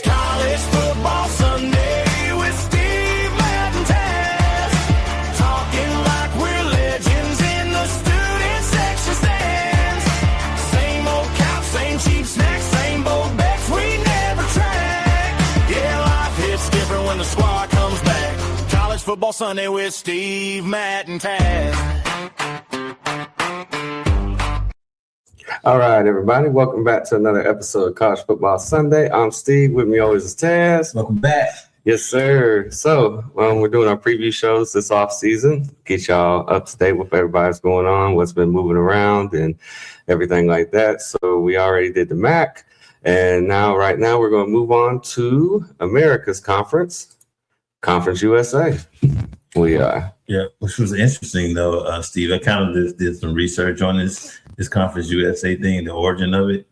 College football Sunday with Steve, Matt, and Taz. Talking like we're legends in the student section stands. Same old couch, same cheap snacks, same old bets we never track. Yeah, life hits different when the squad comes back. College football Sunday with Steve, Matt, and Taz. All right, everybody. Welcome back to another episode of College Football Sunday. I'm Steve. With me always is Taz. Welcome back. Yes, sir. So we're doing our preview shows this off season. Get y'all up to date with everybody's going on, what's been moving around and everything like that. So we already did the MAC. And right now we're going to move on to America's Conference, Conference USA. We are. Yeah, which was interesting though, Steve. I kind of did some research on this Conference USA thing, the origin of it,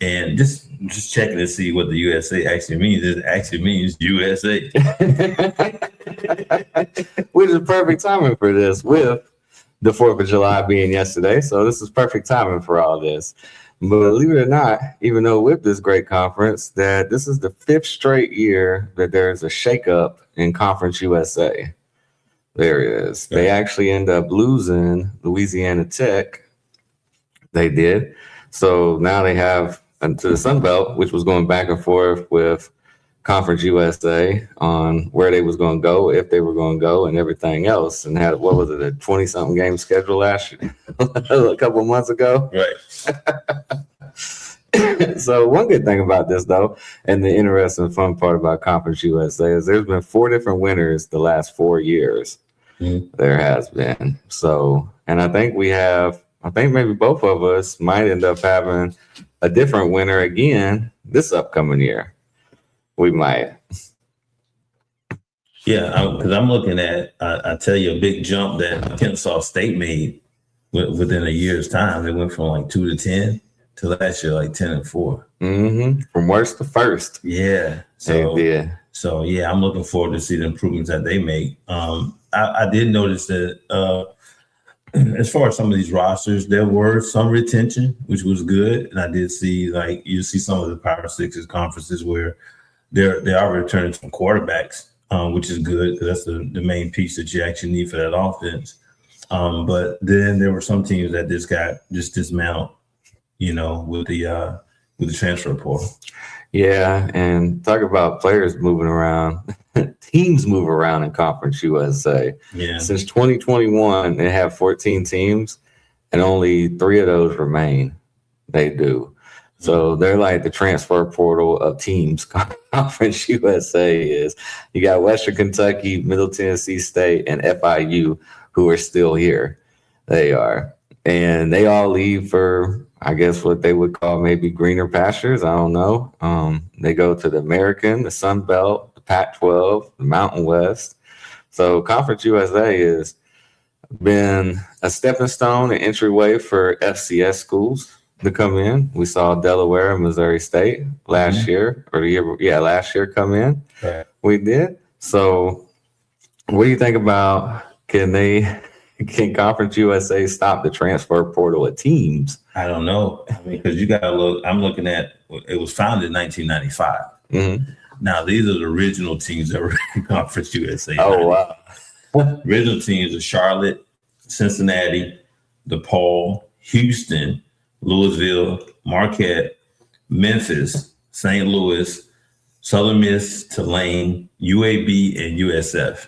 and just checking to see what the USA actually means. It actually means USA, which is perfect timing for this with the 4th of July being yesterday. So this is perfect timing for all this. But believe it or not, even though with this great conference, that this is the 5th straight year that there's a shakeup in Conference USA. There it is. They actually end up losing Louisiana Tech. They did. So now they have to the Sun Belt, which was going back and forth with Conference USA on where they was going to go, if they were going to go, and everything else. And had, what was it, a 20-something game schedule last year, a couple of months ago? right? So one good thing about this, though, and the interesting fun part about Conference USA is there's been 4 different winners the last 4 years. Mm-hmm. There has been. So, and I think maybe both of us might end up having a different winner again this upcoming year. We might. Yeah, because I'm looking at, I tell you, a big jump that Kennesaw State made within a year's time. They went from like 2 to 10 to last year like 10 and 4. Mm-hmm. From worst to first. Yeah. So yeah, I'm looking forward to see the improvements that they make. I did notice that as far as some of these rosters, there were some retention, which was good. And I did see, like, you see some of the Power Sixes conferences where they are returning some quarterbacks, which is good because that's the main piece that you actually need for that offense. But then there were some teams that just got dismantled, with the transfer portal. Yeah, and talk about players moving around. Teams move around in Conference USA. Yeah. Since 2021, they have 14 teams, and only 3 of those remain. They do. So they're like the transfer portal of teams. Conference USA is. You got Western Kentucky, Middle Tennessee State, and FIU who are still here. They are. And they all leave for, I guess, what they would call maybe greener pastures. I don't know. They go to the American, the Sun Belt, the Pac-12, the Mountain West. So Conference USA has been a stepping stone, an entryway for FCS schools to come in. We saw Delaware and Missouri State last year come in. Right. We did. So what do you think about, can Conference USA stop the transfer portal of teams? I don't know. I mean, because you got to look. I'm looking at, it was founded in 1995. Mm-hmm. Now, these are the original teams that were in Conference USA. Oh, wow. Original teams are Charlotte, Cincinnati, DePaul, Houston, Louisville, Marquette, Memphis, St. Louis, Southern Miss, Tulane, UAB, and USF.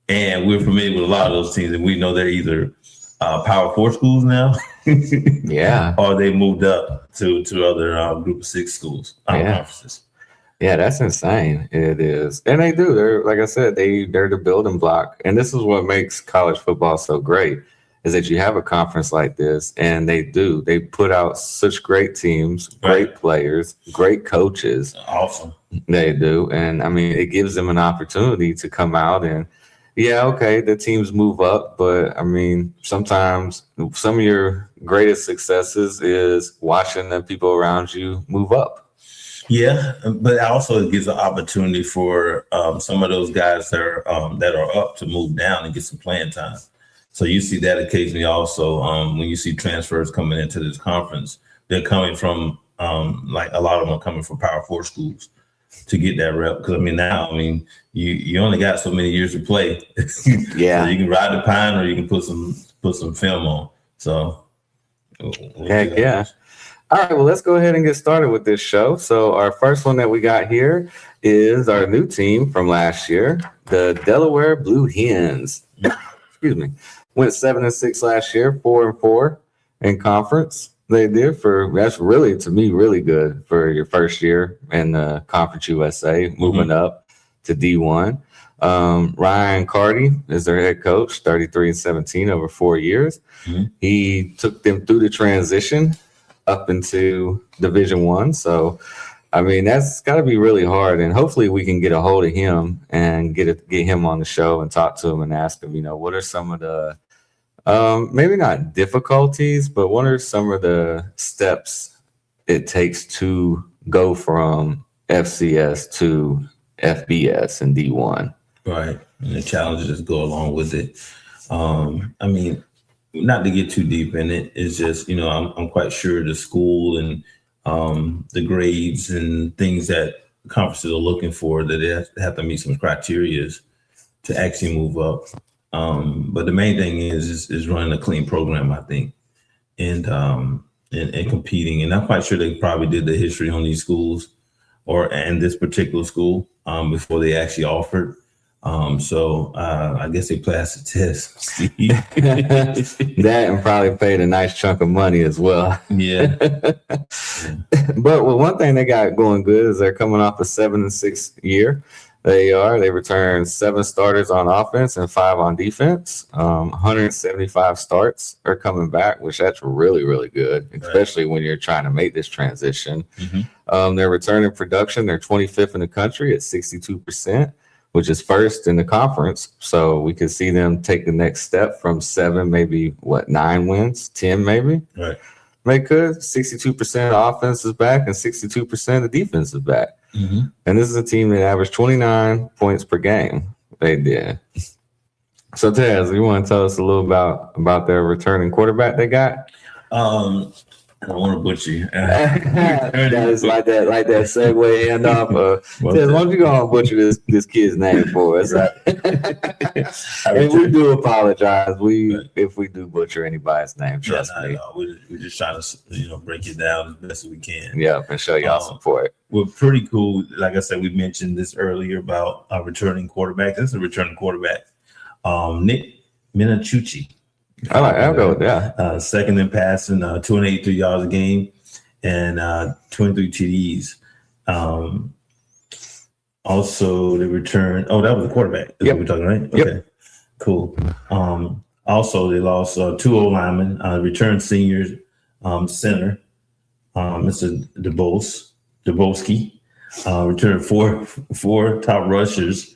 And we're familiar with a lot of those teams, and we know they're either Power 4 schools now, yeah, or they moved up to other Group of 6 schools, conferences. Yeah, that's insane. It is, and they do. They're, like I said, they're the building block, and this is what makes college football so great. Is that you have a conference like this, and they put out such great teams, great players, great coaches. Awesome. They do, and I mean, it gives them an opportunity to come out and. Yeah, okay, the teams move up, but I mean, sometimes some of your greatest successes is watching the people around you move up. Yeah, but also it gives an opportunity for some of those guys that are up to move down and get some playing time. So you see that occasionally also when you see transfers coming into this conference, they're coming from like a lot of them are coming from Power 4 schools. to get that rep. Because I mean, now, I mean, you only got so many years to play. Yeah. So you can ride the pine, or you can put some film on. So Heck yeah. All right, well, let's go ahead and get started with this show. So our first one that we got here is our new team from last year, the Delaware Blue Hens. Excuse me. Went 7-6 last year, 4-4 in conference. They did that's really, to me, really good for your first year in the Conference USA, moving up to D1. Ryan Carty is their head coach, 33-17 over 4 years. He took them through the transition up into Division I. So, I mean, that's got to be really hard. And hopefully we can get a hold of him and get him on the show and talk to him and ask him, what are some of the, maybe not difficulties, but what are some of the steps it takes to go from FCS to FBS and D1? Right. And the challenges that go along with it. I mean, not to get too deep in it, it's just, I'm quite sure the school and the grades and things that conferences are looking for, that they have to meet some criteria to actually move up. But the main thing is running a clean program, I think, and competing. And I'm quite sure they probably did the history on these schools and this particular school before they actually offered. So I guess they passed the test. That and probably paid a nice chunk of money as well. Yeah. But one thing they got going good is they're coming off a 7-6 year. They returned 7 starters on offense and 5 on defense. 175 starts are coming back, which that's really, really good, especially when you're trying to make this transition. They're returning production. They're 25th in the country at 62%. Which is first in the conference. So we could see them take the next step from 7, maybe 9 wins, 10 maybe. Right. They could. 62% of offense is back and 62% of the defense is back. And this is a team that averaged 29 points per game. They did. So Taz, you want to tell us a little about their returning quarterback they got? I don't want to butcher you. That is like that segue handoff. Taz, why don't you go on and butcher this kid's name for us? And we do apologize. If we do butcher anybody's name, trust me. We're just trying to break it down as best as we can. Yeah, and show y'all support. We're pretty cool. Like I said, we mentioned this earlier about our returning quarterback. This is a returning quarterback, Nick Minachuchi. I'll go with that. Second in passing, 283 yards a game, and 23 TDs. Also, the return. Oh, that was the quarterback. That's what we're talking, right? Yep. Okay, cool. Also, they lost 2 O-linemen, returned seniors, center, Mr. Dubowski, returned four top rushers,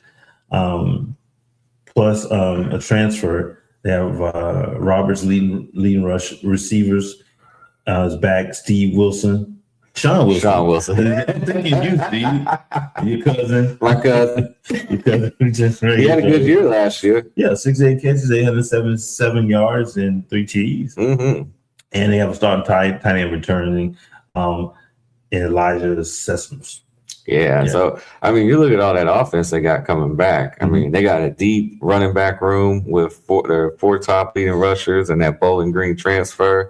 plus a transfer. They have Roberts leading rush receivers. Is back Sean Wilson. I'm thinking you, Steve. Your cousin. My cousin. Your cousin. He had a good year last year. Yeah, 68 catches, 877 yards, and 3 TDs. And they have a starting tight end returning, Elijah Sessions. Yeah. So, I mean, you look at all that offense they got coming back. I mean, they got a deep running back room with their 4 top leading rushers and that Bowling Green transfer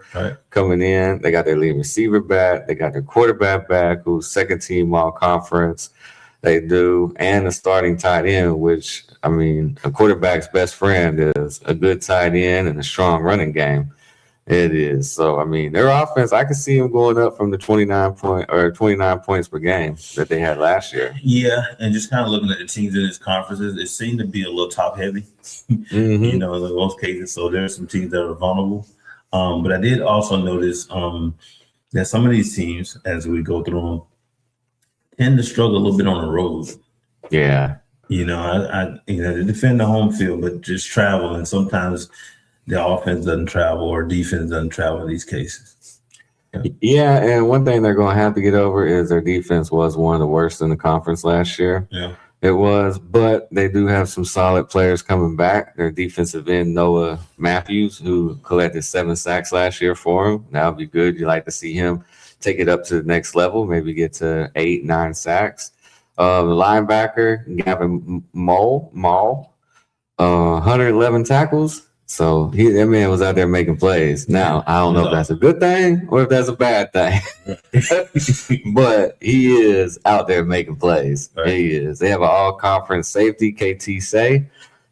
coming in. They got their leading receiver back. They got their quarterback back, who's second team all conference. They do. And the starting tight end, which, I mean, a quarterback's best friend is a good tight end and a strong running game. It is. So, I mean, their offense, I can see them going up from the 29 points per game that they had last year. Yeah, and just kind of looking at the teams in these conferences, it seemed to be a little top heavy, in most cases. So there's some teams that are vulnerable. But I did also notice that some of these teams, as we go through them, tend to struggle a little bit on the road. Yeah. They defend the home field, but just travel, and sometimes the offense doesn't travel or defense doesn't travel in these cases. Yeah, and one thing they're going to have to get over is their defense was one of the worst in the conference last year. Yeah, it was, but they do have some solid players coming back. Their defensive end, Noah Matthews, who collected 7 sacks last year for him. That would be good. You like to see him take it up to the next level, maybe get to 8-9 sacks. The linebacker, Gavin Maul, 111 tackles. So that man was out there making plays. Now, I don't know if that's a good thing or if that's a bad thing, but he is out there making plays. Right. He is. They have an all-conference safety, KT Say.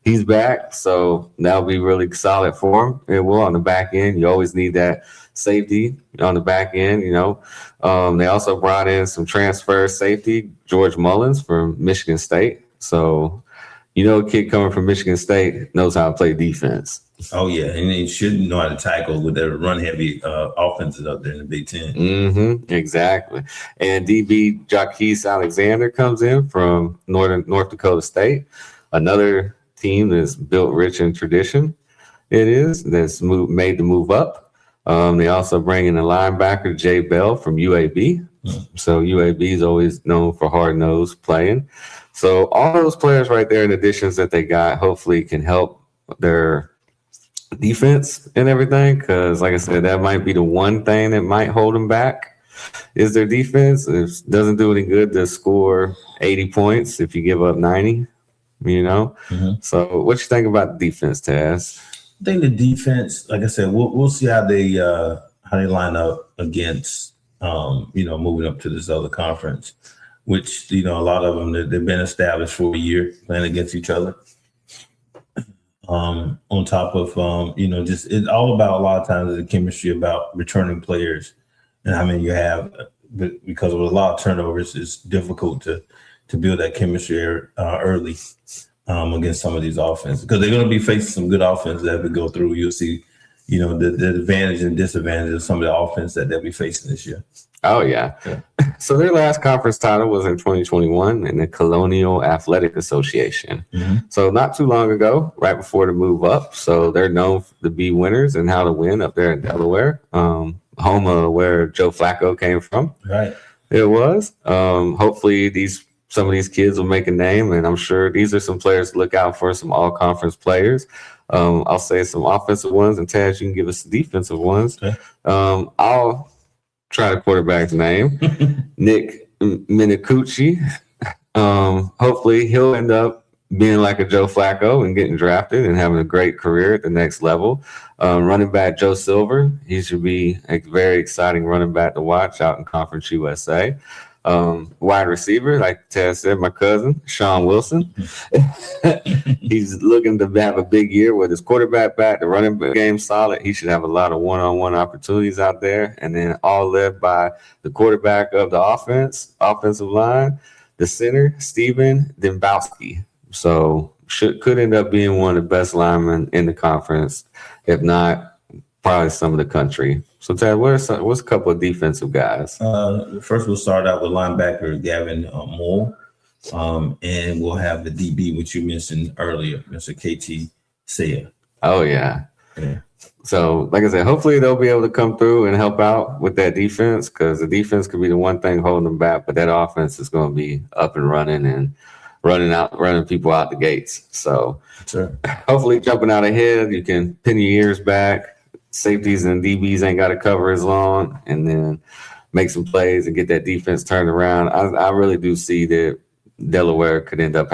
He's back, so that'll be really solid for him. It will on the back end. You always need that safety on the back end, you know. They also brought in some transfer safety, George Mullins from Michigan State. So, you know, a kid coming from Michigan State knows how to play defense. Oh, yeah. And they should know how to tackle with their run-heavy offenses up there in the Big Ten. Mm-hmm, exactly. And DB Jaquez Alexander comes in from North Dakota State, another team that's built rich in tradition. It is that's made the move up. They also bring in a linebacker, Jay Bell from UAB. So UAB is always known for hard-nosed playing. So all those players right there, in additions that they got, hopefully can help their defense and everything. Because, like I said, that might be the one thing that might hold them back is their defense. It doesn't do any good to score 80 points if you give up 90. You know, So what you think about the defense, Taz? I think the defense, like I said, we'll see how they line up against moving up to this other conference, which a lot of them they've been established for a year playing against each other. On top of just it's all about a lot of times the chemistry about returning players and how many you have, because of a lot of turnovers, it's difficult to build that chemistry early against some of these offenses, because they're going to be facing some good offenses that we go through. You'll see, the advantage and disadvantage of some of the offense that they'll be facing this year. Oh, yeah. So their last conference title was in 2021 in the Colonial Athletic Association. So not too long ago, right before the move up. So they're known to be winners and how to win up there in Delaware, home of where Joe Flacco came from. Right. It was. Hopefully some of these kids will make a name, and I'm sure these are some players to look out for, some all-conference players. I'll say some offensive ones, and Taz, you can give us the defensive ones. Okay. I'll try the quarterback's name, Nick Minicucci. Hopefully he'll end up being like a Joe Flacco and getting drafted and having a great career at the next level. Running back Joe Silver, he should be a very exciting running back to watch out in Conference USA. Wide receiver, like Taz said, my cousin, Sean Wilson. He's looking to have a big year with his quarterback back, the running game solid. He should have a lot of one-on-one opportunities out there. And then all led by the quarterback of the offensive line, the center, Steven Dembowski. So could end up being one of the best linemen in the conference, if not probably some of the country. So, Ted, what's a couple of defensive guys? First, we'll start out with linebacker Gavin Moore, and we'll have the DB, which you mentioned earlier, Mr. KT Saya. Oh, yeah. So, like I said, hopefully they'll be able to come through and help out with that defense, because the defense could be the one thing holding them back, but that offense is going to be up and running and running people out the gates. So, sure. Hopefully jumping out ahead, you can pin your ears back. Safeties and DBs ain't got to cover as long, and then make some plays and get that defense turned around. I really do see that Delaware could end up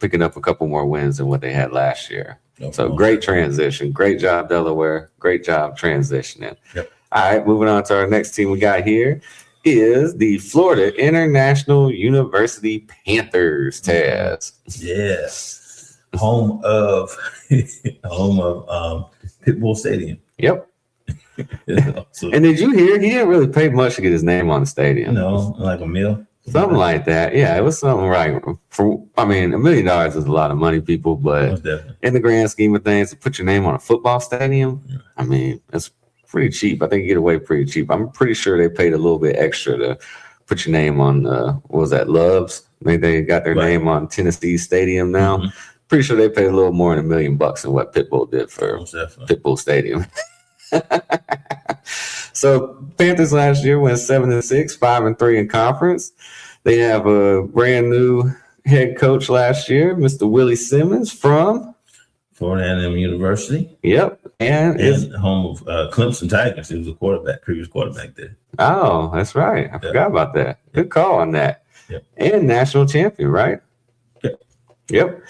picking up a couple more wins than what they had last year. So great transition. Great job, Delaware. Great job transitioning. Yep. All right, moving on to our next team we got here is the Florida International University Panthers, Taz. Yes. Home of Pitbull Stadium. Yep. So, And did you hear he didn't really pay much to get his name on the stadium? like a meal. Something like that. Yeah, it was something right. $1 million is a lot of money, people, but Most definitely. in the grand scheme of things, to put your name on a football stadium, it's pretty cheap. I think you get away pretty cheap. I'm pretty sure they paid a little bit extra to put your name on, what was that, Loves? They got their name on Tennessee Stadium now. Mm-hmm. Pretty sure they paid a little more than $1 million than what Pitbull did for Pitbull Stadium. So Panthers last year went 7-6, 5-3 in conference. They have a brand new head coach last year, Mr. Willie Simmons from Florida A&M University. Yep, and home of Clemson Tigers. He was a previous quarterback there. Oh, that's right. I forgot about that. Good call on that. and national champion, right? Yep.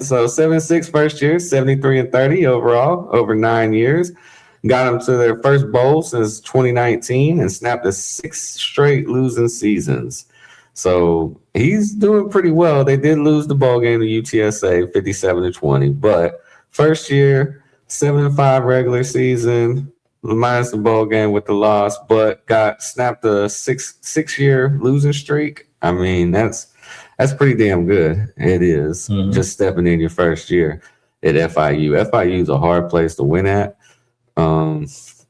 So 7-6 first year, 73-30 overall over 9 years. Got them to their first bowl since 2019 and snapped a 6 straight losing seasons. So he's doing pretty well. They did lose the bowl game to UTSA 57-20, but first year, 7-5 regular season, minus the bowl game with the loss, but got snapped a six-year losing streak. I mean, that's pretty damn good. It is. Just stepping in your first year at FIU. FIU is a hard place to win at.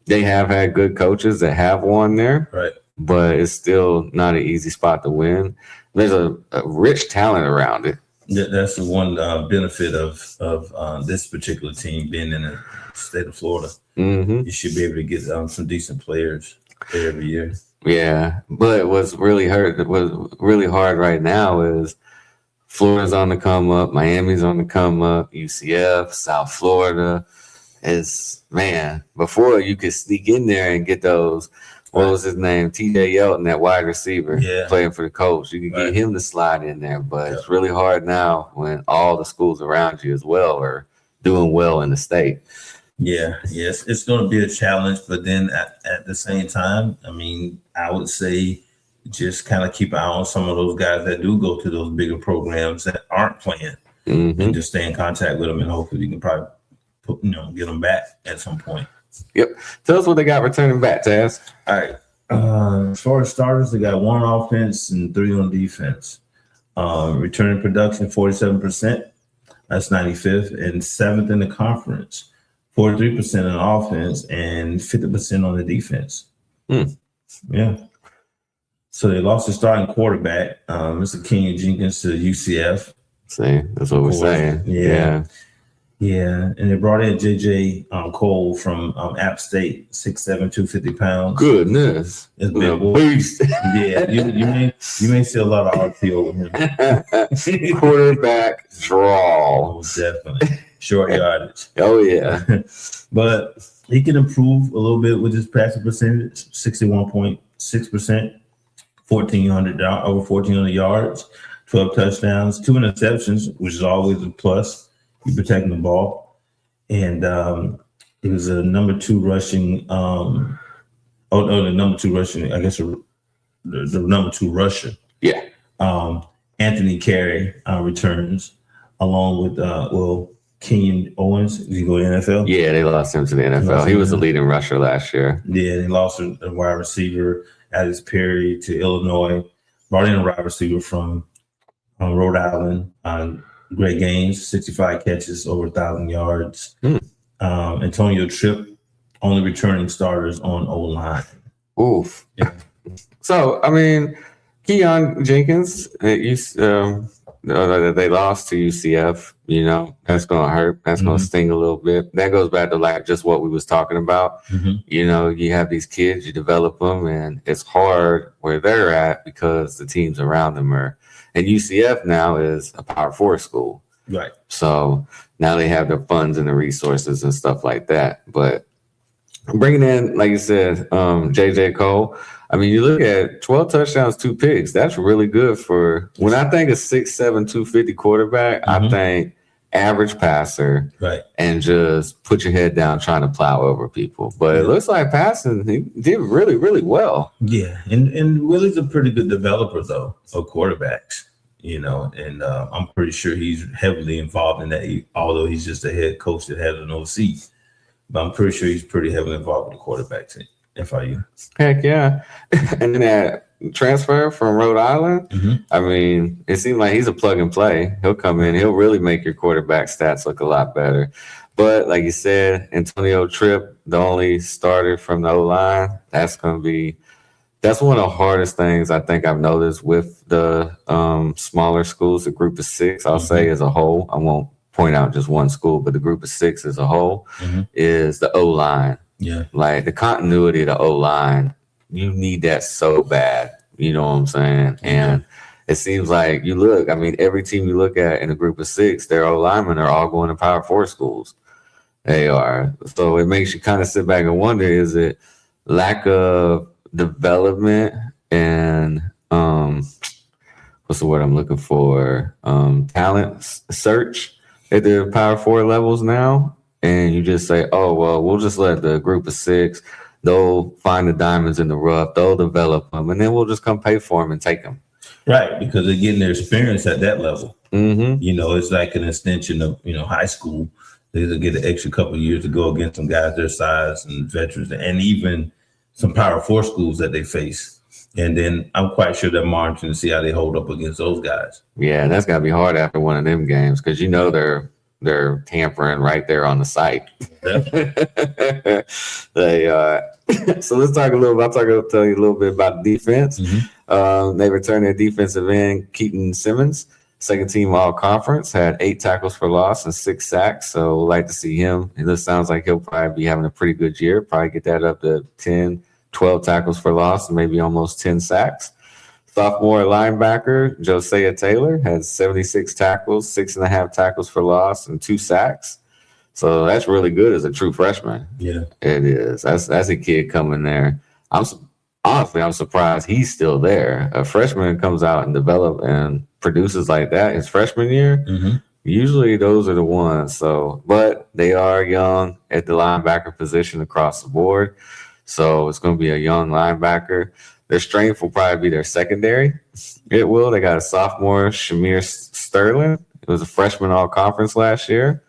They have had good coaches that have won there, Right. but it's still not an easy spot to win. There's a rich talent around it. That's the one benefit of this particular team being in the state of Florida. You should be able to get some decent players every year. Yeah, but what's really hard right now is Florida's on the come up, Miami's on the come up, UCF, South Florida. Before you could sneak in there and get those, what was his name? TJ Yelton, that wide receiver playing for the Colts. You could get him to slide in there, but it's really hard now when all the schools around you as well are doing well in the state. Yes, it's going to be a challenge, but then at the same time, I mean, I would say just kind of keep an eye on some of those guys that do go to those bigger programs that aren't playing, and just stay in contact with them, and hopefully you can probably get them back at some point. Yep. Tell us what they got returning back, Taz. All right. As far as starters, they got 1 on offense and 3 on defense. Returning production 47%. That's 95th and 7th in the conference. 43% on offense and 50% on the defense. Yeah. So they lost the starting quarterback, Mr. Kenyon Jenkins, to UCF. See, that's what we're saying. Yeah. And they brought in JJ Cole from App State, 6'7", 250 pounds. Goodness. It's been beast. Yeah, you may see a lot of RPO with him. Quarterback draw. Oh, definitely. Short yardage. Oh, yeah. But he can improve a little bit with his passing percentage, 61.6%, over 1,400 yards, 12 touchdowns, 2 interceptions, which is always a plus. He's protecting the ball. And he was a number 2 rushing. The number 2 rushing, I guess the number 2 rusher. Yeah. Anthony Carey returns along with, Kenyon Owens. Did he go to the NFL? Yeah, they lost him to the NFL. He was the leading rusher last year. Yeah, they lost a wide receiver, Alex Perry, to Illinois. Brought in a wide receiver from Rhode Island. Great games, 65 catches, over 1,000 yards. Antonio Tripp, only returning starters on O-line. Oof. Yeah. So, I mean, Kenyon Jenkins, they lost to UCF, that's going to hurt. That's going to sting a little bit. That goes back to just what we was talking about. You have these kids, you develop them, and it's hard where they're at because the teams around them are. And UCF now is a Power 4 school. Right. So now they have the funds and the resources and stuff like that. But bringing in, like you said, JJ Cole, I mean, you look at 12 touchdowns, 2 picks. That's really good for when I think a 6'7", 250 quarterback, I think average passer, right, and just put your head down trying to plow over people. But it looks like passing, he did really, really well. Yeah, and Willie's a pretty good developer, though, of quarterbacks, and I'm pretty sure he's heavily involved in that, although he's just a head coach that has an OC. But I'm pretty sure he's pretty heavily involved with the quarterbacks at FIU. Heck yeah. And then that transfer from Rhode Island, I mean, it seems like he's a plug and play. He'll come in, he'll really make your quarterback stats look a lot better. But like you said, Antonio Tripp, the only starter from the O-line, that's one of the hardest things I think I've noticed with the smaller schools, the group of 6, I'll say as a whole. I won't point out just one school, but the group of 6 as a whole is the O-line. Yeah. Like the continuity of the O-line, you need that so bad. You know what I'm saying? And it seems like every team you look at in a group of 6, their O-linemen are all going to Power 4 schools. They are. So it makes you kind of sit back and wonder, is it lack of development and what's the word I'm looking for? Talent search at the Power 4 levels now. And you just say, oh, well, we'll just let the group of 6, they'll find the diamonds in the rough, they'll develop them, and then we'll just come pay for them and take them. Right, because they're getting their experience at that level. Mm-hmm. You know, it's like an extension of, high school. They'll get an extra couple of years to go against some guys their size and veterans, and even some Power 4 schools that they face. And then I'm quite sure they're monitoring to see how they hold up against those guys. Yeah, that's got to be hard after one of them games because they're tampering right there on the site. They so let's talk a little. I'll tell you a little bit about the defense. Mm-hmm. They returned their defensive end Keaton Simmons, second team all conference, had 8 tackles for loss and 6 sacks. So we'd like to see him. It sounds like he'll probably be having a pretty good year. Probably get that up to 10, 12 tackles for loss and maybe almost 10 sacks. Sophomore linebacker Josiah Taylor has 76 tackles, 6.5 tackles for loss, and 2 sacks. So that's really good as a true freshman. Yeah, it is. That's a kid coming there. I'm surprised he's still there. A freshman comes out and develops and produces like that his freshman year. Mm-hmm. Usually those are the ones. So, but they are young at the linebacker position across the board. So it's going to be a young linebacker. Their strength will probably be their secondary. It will. They got a sophomore, Shamir Sterling. It was a freshman all conference last year.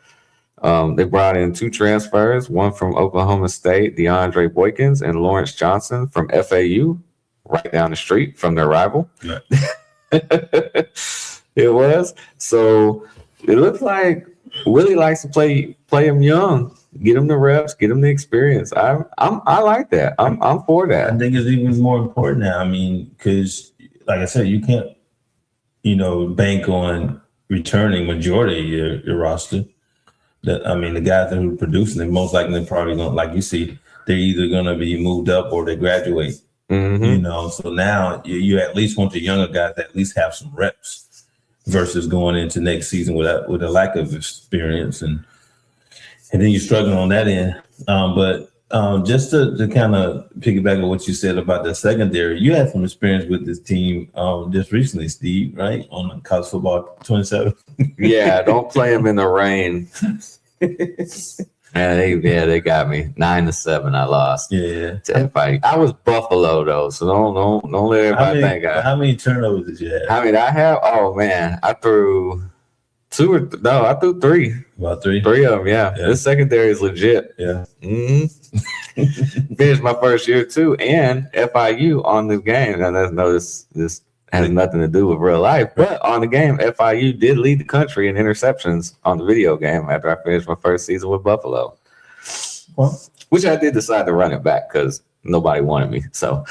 They brought in 2 transfers, one from Oklahoma State, DeAndre Boykins, and Lawrence Johnson from FAU, right down the street from their rival. Right. It was. So it looks like Willie likes to play him young. Get them the reps, get them the experience. I like that. I'm for that. I think it's even more important now. I mean, because like I said, you can't, bank on returning majority of your roster. The guys that are producing, they're most likely probably going, like you see, they're either going to be moved up or they graduate. Mm-hmm. So now you at least want the younger guys to at least have some reps versus going into next season with a lack of experience and then you're struggling on that end. But just to kind of piggyback on what you said about the secondary, you had some experience with this team just recently, Steve, right? On College Football 27. Yeah, don't play them in the rain. They got me 9-7. I lost. Yeah. To FIU. I was Buffalo though, so don't let everybody think. How many turnovers did you have? How many did I have? Oh man, I threw 3. About 3. 3 of them, yeah. This secondary is legit. Yeah. Mm-hmm. Finished my first year too, and FIU on the game. And I know this has nothing to do with real life, but on the game, FIU did lead the country in interceptions on the video game after I finished my first season with Buffalo. Well, which I did decide to run it back because nobody wanted me. So,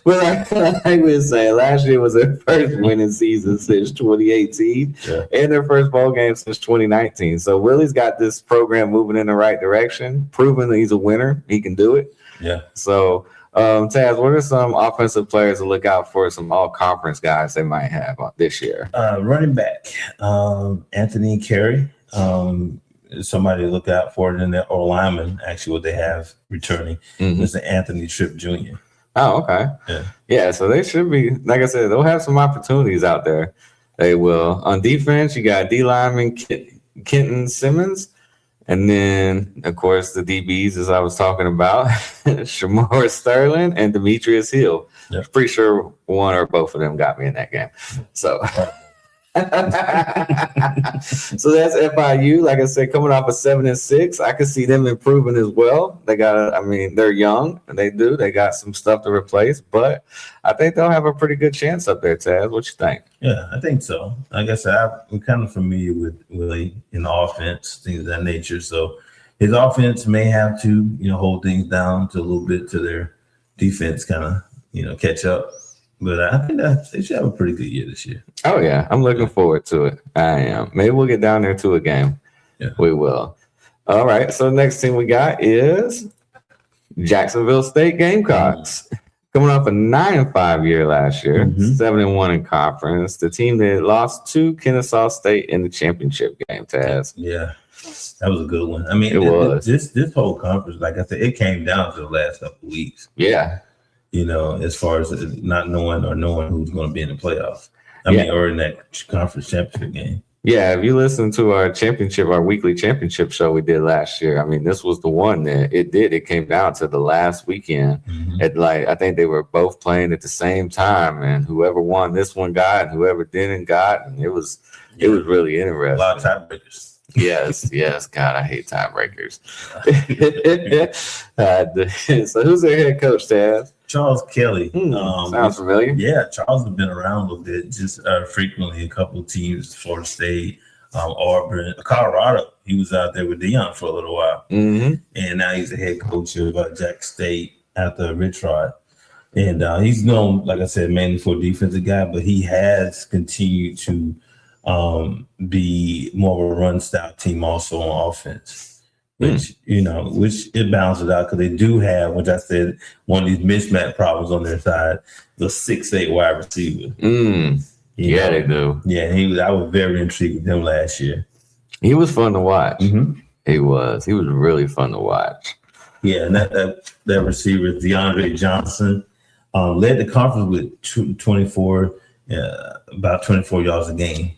well, like we were saying, last year was their first winning season since 2018, and their first bowl game since 2019. So Willie's got this program moving in the right direction, proving that he's a winner. He can do it. Yeah. So, Taz, what are some offensive players to look out for? Some all-conference guys they might have this year. Running back, Anthony Carey. Somebody to look out for it in there, or lineman, actually, what they have returning is the Anthony Tripp Jr. Oh, okay. Yeah, so they should be, like I said, they'll have some opportunities out there. They will. On defense, you got D lineman Kenton Simmons, and then, of course, the DBs, as I was talking about, Shamar Sterling and Demetrius Hill. Yep. Pretty sure one or both of them got me in that game. So... So that's FIU. Like I said, coming off of 7-6, I could see them improving as well. They they're young and they got some stuff to replace, but I think they'll have a pretty good chance up there, Taz. What you think? Yeah, I think so. Like I said, I'm kind of familiar with Willie in offense, things of that nature. So his offense may have to, hold things down to a little bit to their defense kind of, catch up. But I think that they should have a pretty good year this year. Oh, yeah. I'm looking forward to it. I am. Maybe we'll get down there to a game. Yeah. We will. All right. So the next team we got is Jacksonville State Gamecocks. Coming off a 9-5 year last year, 7-1 in conference. The team that lost to Kennesaw State in the championship game, Taz. Yeah. That was a good one. I mean, it was. This whole conference, like I said, it came down to the last couple of weeks. Yeah. as far as not knowing or knowing who's going to be in the playoffs. I mean, or in that conference championship game. Yeah, if you listen to our weekly championship show we did last year, I mean, this was the one that it came down to the last weekend. I think they were both playing at the same time, and whoever won this one got, and whoever didn't got, and it was really interesting. A lot of tiebreakers. Yes. God, I hate tiebreakers. So who's their head coach, Taz? Charles Kelly. Sounds familiar. Yeah, Charles has been around a little bit, just frequently. A couple of teams, Florida State, Auburn, Colorado. He was out there with Deion for a little while, and now he's the head coach of Jack State after Rich Rod. And he's known, like I said, mainly for a defensive guy, but he has continued to be more of a run style team also on offense. Which it balances out because they do have, which I said, one of these mismatch problems on their side, the 6'8" wide receiver. They do. Yeah, I was very intrigued with him last year. He was fun to watch. He was really fun to watch. Yeah, and that receiver, DeAndre Johnson, led the conference with 24, about 24 yards a game.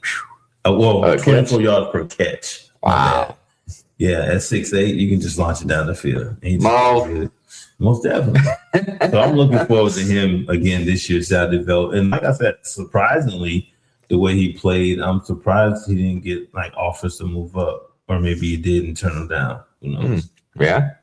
24 yards per catch. Wow. Yeah, at 6'8", you can just launch it down the field. Most definitely. So I'm looking forward to him again this year, how to develop. And like I said, surprisingly, the way he played, I'm surprised he didn't get offers to move up, or maybe he did and turn them down. Who knows? Yeah,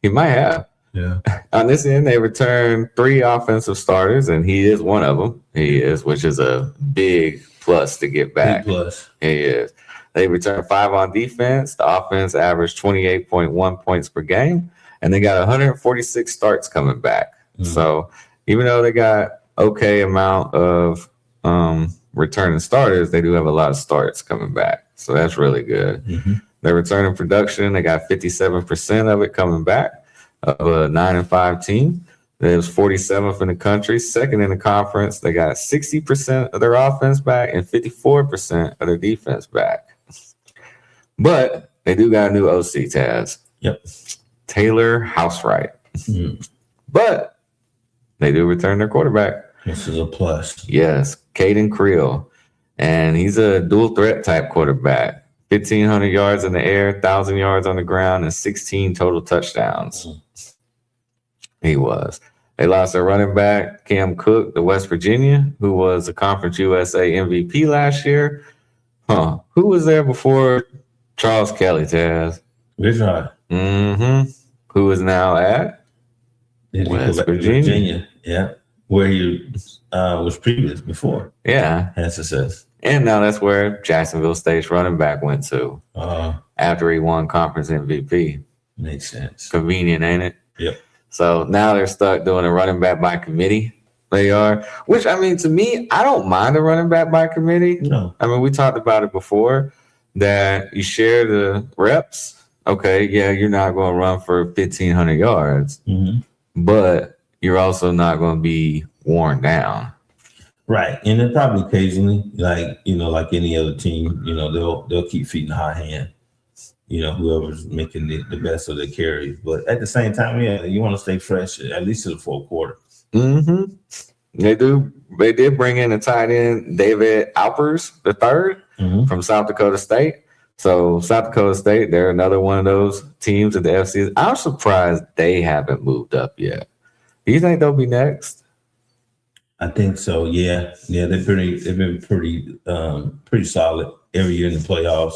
he might have. Yeah. On this end, they returned 3 offensive starters, and he is one of them. Which is a big plus to get back. Big plus. He is. They returned 5 on defense. The offense averaged 28.1 points per game, and they got 146 starts coming back. So even though they got okay amount of returning starters, they do have a lot of starts coming back. So that's really good. They're returning production. They got 57% of it coming back of a 9-5 team. It was 47th in the country, second in the conference. They got 60% of their offense back and 54% of their defense back. But they do got a new OC, Taz. Yep. Taylor Housewright. But they do return their quarterback. This is a plus. Yes, Caden Creel. And he's a dual threat type quarterback. 1,500 yards in the air, 1,000 yards on the ground, and 16 total touchdowns. He was. They lost their running back, Cam Cook, to West Virginia, who was a Conference USA MVP last year. Who was there before Charles Kelly, Taz? Rich Rod. Who is now at West Virginia. Yeah, where he was previous before. Yeah. Had success. And now that's where Jacksonville State's running back went to after he won Conference MVP. Makes sense. Convenient, ain't it? Yep. So now they're stuck doing a running back by committee. They are, which I mean, to me, I don't mind a running back by committee. No. I mean, we talked about it before that you share the reps. Okay, yeah, you're not going to run for 1,500 yards, but you're also not going to be worn down. Right. And then probably occasionally, like any other team, they'll keep feeding the hot hand, whoever's making the best of their carries. But at the same time, you want to stay fresh, at least to the fourth quarter. They do. They did bring in a tight end, David Alpers III from South Dakota State. So South Dakota State, they're another one of those teams at the FCS. I'm surprised they haven't moved up yet. Do you think they'll be next? I think so. Yeah. They've been pretty solid every year in the playoffs,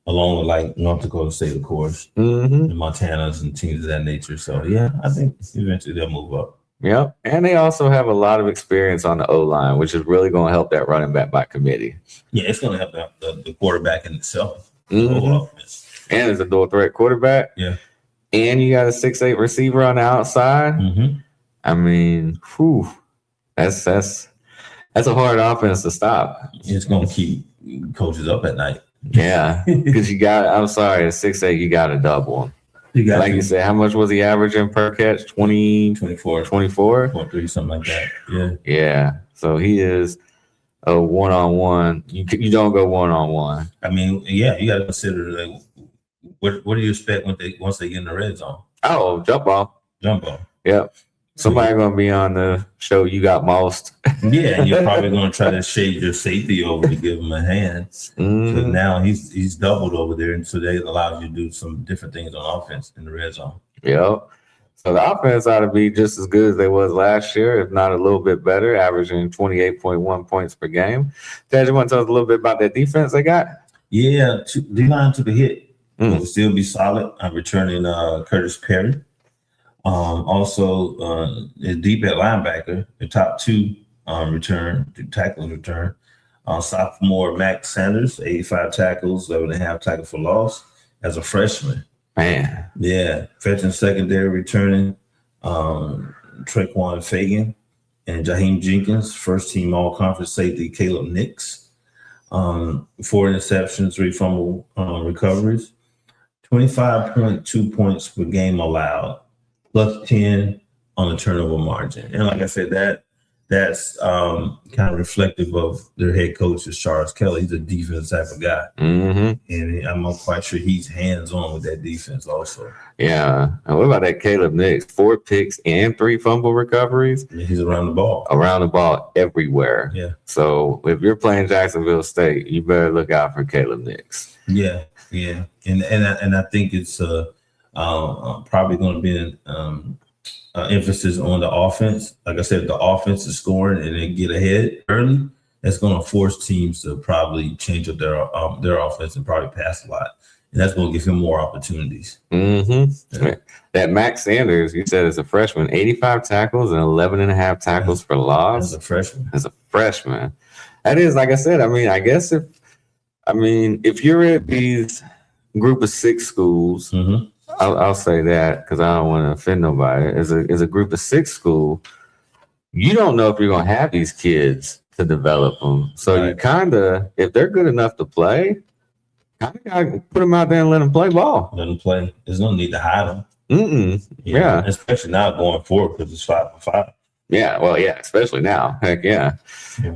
along with North Dakota State, of course, and Montana's and teams of that nature. So yeah, I think eventually they'll move up. Yep. And they also have a lot of experience on the O-line, which is really going to help that running back by committee. Yeah, it's going to help the quarterback in itself. And it's a dual threat quarterback. Yeah. And you got a 6'8" receiver on the outside. I mean, that's a hard offense to stop. It's going to keep coaches up at night. Yeah. Because I'm sorry, at 6'8", you got to double him. You said, how much was he averaging per catch? 24? 23, something like that. Yeah. Yeah. So he is a one-on-one. You don't go one-on-one. I mean, yeah, you got to consider what do you expect once they get in the red zone? Oh, jump ball. Jump ball. Yep. Somebody gonna be on the show. You got most. Yeah, and you're probably going to try to shade your safety over to give him a hand. Because now he's doubled over there, and so that allows you to do some different things on offense in the red zone. Yep. So the offense ought to be just as good as they was last year, if not a little bit better, averaging 28.1 points per game. Ted, you want to tell us a little bit about that defense they got? Yeah, D-line took a hit. Will still be solid. I'm returning Curtis Perry. Also, deep at linebacker, the top two tackling return. Sophomore Max Sanders, 85 tackles, 11.5 tackles for loss as a freshman. Man. Yeah, veteran secondary returning Traquan Fagan and Jaheim Jenkins, first team all conference safety Caleb Nix. 4 interceptions, 3 fumble recoveries, 25.2 points per game allowed, plus 10 on the turnover margin. And like I said, that's kind of reflective of their head coach is Charles Kelly. He's a defense type of guy. And I'm not quite sure he's hands-on with that defense also. Yeah. And what about that Caleb Nix? 4 picks and 3 fumble recoveries? Yeah, he's around the ball. Around the ball everywhere. Yeah. So if you're playing Jacksonville State, you better look out for Caleb Nix. Yeah. And I think it's probably going to be an emphasis on the offense. Like I said, if the offense is scoring and they get ahead early, that's going to force teams to probably change up their offense and probably pass a lot. And that's going to give him more opportunities. Yeah. That Max Sanders, you said, is a freshman, 85 tackles and 11.5 tackles for loss. As a freshman. That is, like I said, I guess if you're at these group of 6 schools, I'll say that because I don't want to offend nobody. As a group of 6 school, you don't know if you're going to have these kids to develop them. So you kind of, if they're good enough to play, kind of got to put them out there and let them play ball. Let them play. There's no need to hide them. Yeah. Especially now going forward because it's 5-5. Yeah. Well, yeah, especially now. Heck yeah.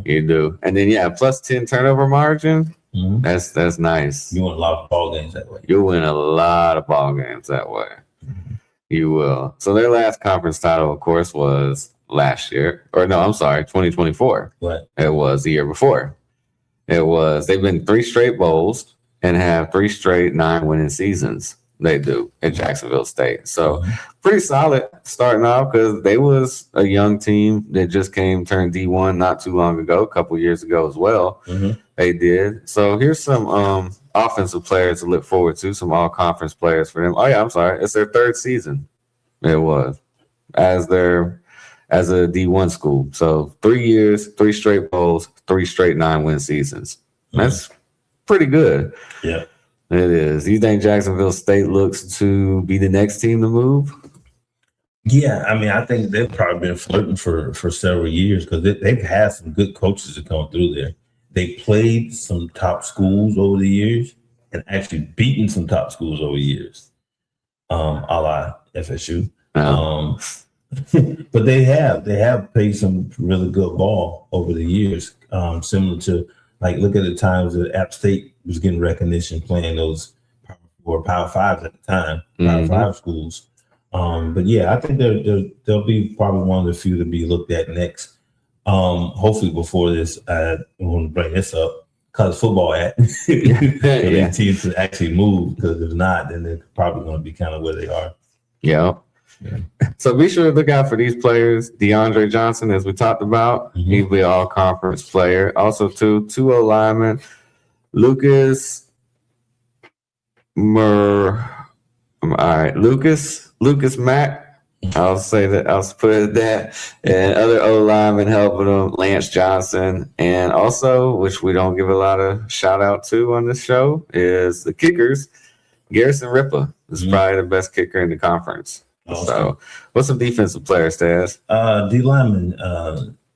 You do. And then, plus 10 turnover margin. That's nice. You win a lot of ball games that way. You'll win a lot of ball games that way. You will. So their last conference title, of course, was last year. Or no, I'm sorry, 2024. What? It was the year before. They've been 3 straight bowls and have 3 straight 9-winning seasons. They do at Jacksonville State. So pretty solid starting off because they was a young team that just turned D1 not too long ago, a couple years ago as well. They did. So here's some offensive players to look forward to, some all-conference players for them. Oh, yeah, I'm sorry. It's their 3rd season. It was as a D1 school. So 3 years, 3 straight bowls, 3 straight 9-win seasons. That's pretty good. Yeah. It is. Do you think Jacksonville State looks to be the next team to move? Yeah, I think they've probably been flirting for several years because they've had some good coaches that come through there. They played some top schools over the years and actually beaten some top schools over the years, a la FSU. But they have played some really good ball over the years, similar to look at the times that App State was getting recognition playing those Power 5s at the time, Power 5 schools. But yeah, I think they'll be probably one of the few to be looked at next. Hopefully before this, I want to bring this up, college football act. They teams to actually move, because if not, then they're probably going to be kind of where they are. Yeah. So be sure to look out for these players. DeAndre Johnson, as we talked about, he'll be an all-conference player. Also, 2 O-linemen, Lucas Mack. I'll say that. I'll put it at that. And other O-linemen helping them, Lance Johnson. And also, which we don't give a lot of shout out to on this show, is the kickers. Garrison Ripa is probably the best kicker in the conference. Awesome. So what's some defensive players, Taz? D-lineman,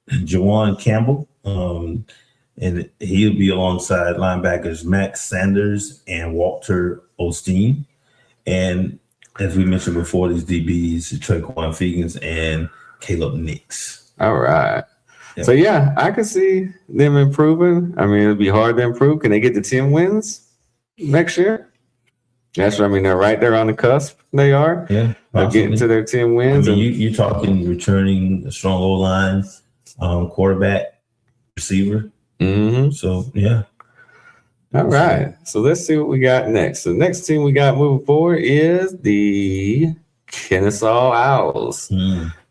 Jawan Campbell. And he'll be alongside linebackers Max Sanders and Walter Osteen. And as we mentioned before, these DBs, Traquan Fegans and Caleb Nix. All right. Yep. So, yeah, I can see them improving. It'll be hard to improve. Can they get to 10 wins next year? That's what I mean. They're right there on the cusp. They are. Yeah, They're getting to their 10 I wins. mean, you're talking returning a strong O line, quarterback, receiver. Mm-hmm. So yeah. All right. So let's see what we got next. So the next team we got moving forward is the Kennesaw Owls.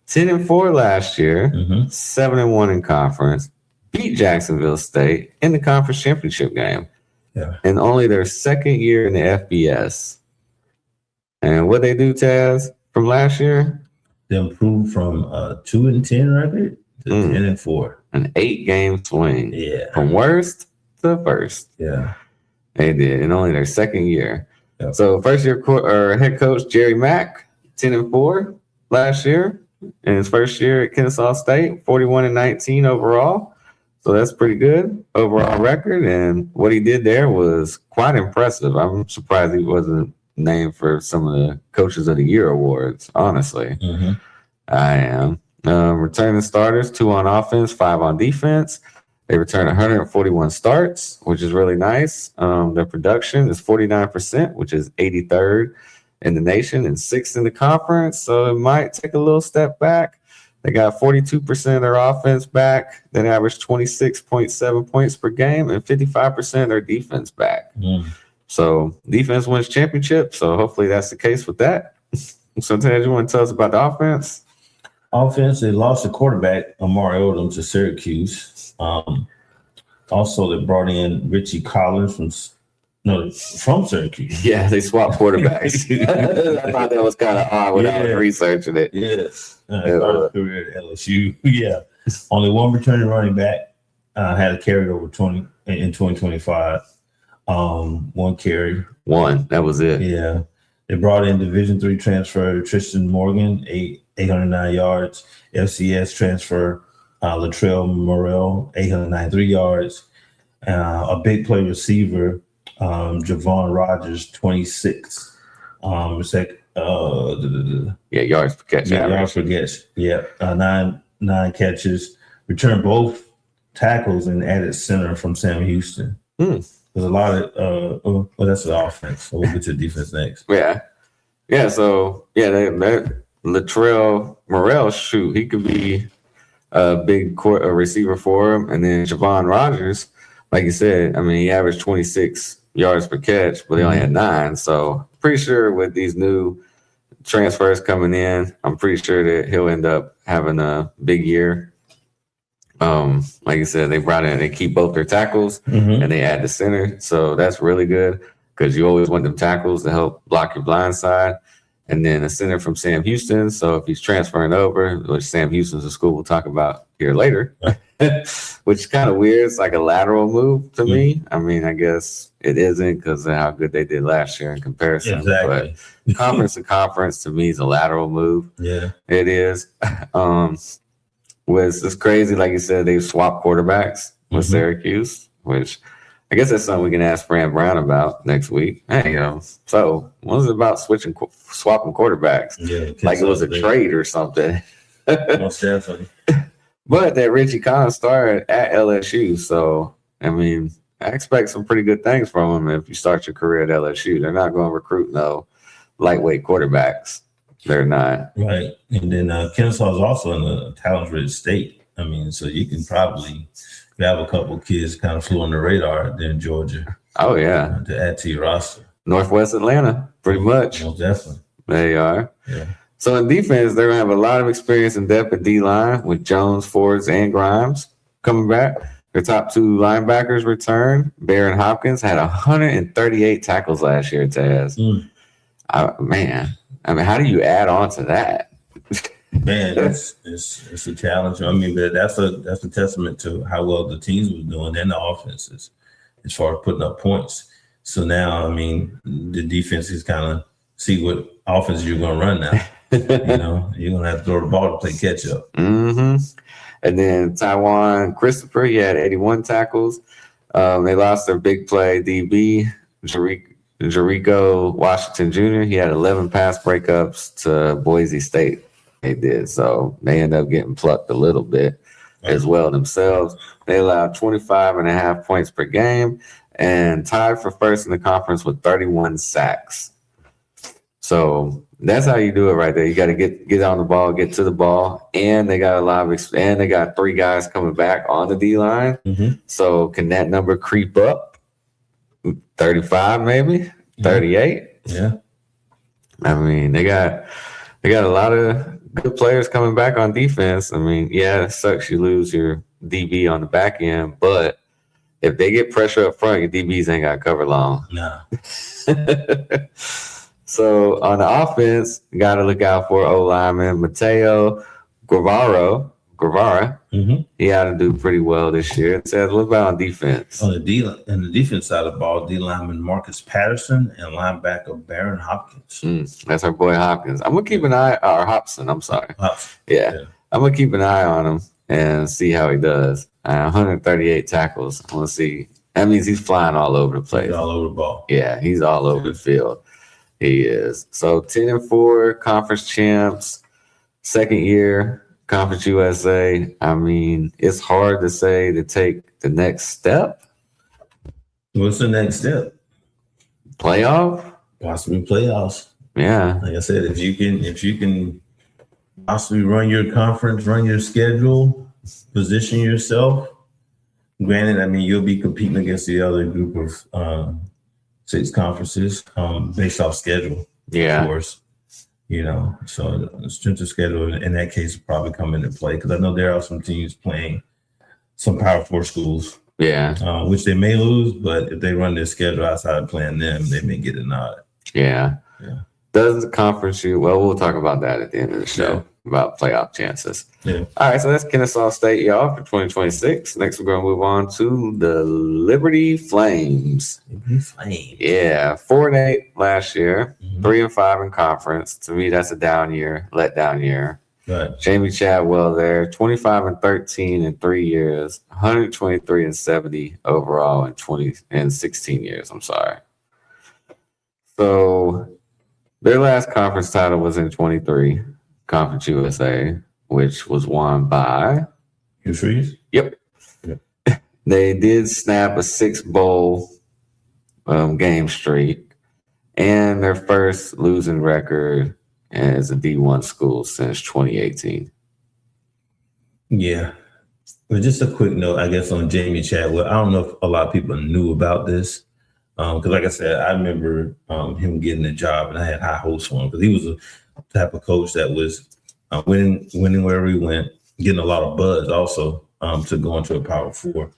10-4 last year, 7-1 in conference, beat Jacksonville State in the conference championship game. Yeah. And only their second year in the FBS. And what they do, Taz, from last year? They improved from a 2-10 record to 10-4. An 8-game swing. Yeah. From worst to first. Yeah. They did in only their second year. Yep. So first year head coach Jerry Mack, 10-4 last year. In his first year at Kennesaw State, 41-19 overall. So that's pretty good overall record. And what he did there was quite impressive. I'm surprised he wasn't named for some of the Coaches of the Year awards, honestly. I am. Returning starters, 2 on offense, 5 on defense. They returned 141 starts, which is really nice. Their production is 49%, which is 83rd in the nation and 6th in the conference. So it might take a little step back. They got 42% of their offense back, then averaged 26.7 points per game, and 55% of their defense back. So defense wins championship. So hopefully that's the case with that. So Ted, you want to tell us about the offense? Offense, they lost the quarterback, Amari Odom, to Syracuse. Also, they brought in Richie Collins from Syracuse. Yeah, they swapped quarterbacks. I thought that was kind of odd when I was researching it. Yes. Started career at LSU. Yeah. Only one returning running back had a carry over 20 in 2025. One carry. One. That was it. Yeah. They brought in Division III transfer Tristan Morgan, 809 yards. FCS transfer Latrell Morrell, 893 yards. A big play receiver, Javon Rogers, 26. Yards per catch. Yards per catch. Yeah, nine catches. Returned both tackles and added center from Sam Houston. There's a lot of that's the offense. So we'll get to the defense next. Yeah. So that Latrell Morrell, he could be a big a receiver for him, and then Javon Rogers, like you said, I mean, he averaged 26 yards per catch, but he only had 9. So pretty sure with these new transfers coming in, I'm pretty sure that he'll end up having a big year. Like you said, they keep both their tackles and they add the center. So that's really good because you always want them tackles to help block your blind side. And then a center from Sam Houston. So if he's transferring over, which Sam Houston's a school we'll talk about here later, which is kind of weird. It's like a lateral move to me. I mean, I guess it isn't because of how good they did last year in comparison. Exactly. But conference to conference to me is a lateral move. Yeah, it is. It's crazy. Like you said, they swapped quarterbacks with Syracuse, which I guess that's something we can ask Fran Brown about next week. Hey, so what is it about swapping quarterbacks? Yeah, like it was a trade or something. Most definitely. But that Richie Collins started at LSU, so I mean, I expect some pretty good things from him if you start your career at LSU. They're not going to recruit no lightweight quarterbacks. They're not. Right. And then Kennesaw is also in a talent-rich state. I mean, so you can probably have a couple kids kind of flew on the radar there in Georgia. Oh, yeah. To add to your roster. Northwest Atlanta, pretty much. Most definitely. They are. Yeah. So in defense, they're going to have a lot of experience and depth at D-line with Jones, Fords, and Grimes coming back. Their top 2 linebackers return. Barron Hopkins had 138 tackles last year, Taz. I mean, how do you add on to that? Man, it's a challenge. I mean, but that's a testament to how well the teams were doing and the offenses as far as putting up points. So now, I mean, the defense is kind of see what offense you're going to run now. You're going to have to throw the ball to play catch up. And then Taiwan Christopher, he had 81 tackles. They lost their big play DB, Jericho Washington Jr. He had 11 pass breakups to Boise State. They did. So they ended up getting plucked a little bit as well themselves. They allowed 25.5 points per game and tied for first in the conference with 31 sacks. So that's how you do it right there. You got to get on the ball, get to the ball, and they got a lot of and they got 3 guys coming back on the D line. Mhm. So can that number creep up? 35 maybe, 38. Yeah. I mean, they got a lot of good players coming back on defense. I mean, yeah, it sucks you lose your DB on the back end, but if they get pressure up front, your DBs ain't got to cover long. Nah. So on the offense, you got to look out for O lineman Mateo Guevara. Mm-hmm. He had to do pretty well this year. It says, what about on defense? On the defense side of the ball, D lineman Marcus Patterson and linebacker Baron Hopkins. That's our boy Hopkins. I'm gonna keep an eye, or Hobson. I'm sorry. Yeah, I'm gonna keep an eye on him and see how he does. 138 tackles. I want to see. That means he's flying all over the place. He's all over the ball. Yeah, he's all over the field. He is. So 10-4 conference champs, second year Conference USA. I mean, it's hard to say to take the next step. What's the next step? Playoff? Possibly playoffs. Yeah. Like I said, if you can possibly run your conference, run your schedule, position yourself. Granted, I mean, you'll be competing against the other group of 6 conferences based off schedule, Yeah. of course. You know, so the strength of schedule in that case will probably come into play because I know there are some teams playing some Power 4 schools, Yeah. which they may lose, but if they run their schedule outside of playing them, they may get a nod. Yeah. Yeah. Does the conference well, we'll talk about that at the end of the show about playoff chances. Yeah. All right, so that's Kennesaw State, y'all, for 2026. Next, we're going to move on to the Liberty Flames. Flame. Yeah, 4-8 last year, Mhm. 3-5 in conference. To me, that's a down year, letdown year. Right. Jamie Chadwell there, 25-13 in 3 years, 123-70 overall in 16 years. I'm sorry. So their last conference title was in 23, Conference USA, which was won by. You freeze? Yep. Yeah. They did snap a 6 bowl game streak and their first losing record as a D1 school since 2018. Yeah. But just a quick note, I guess, on Jamie Chadwell. I don't know if a lot of people knew about this. Because like I said, I remember him getting the job and I had high hopes for him because he was a type of coach that was winning wherever he went, getting a lot of buzz also to go into a Power 4.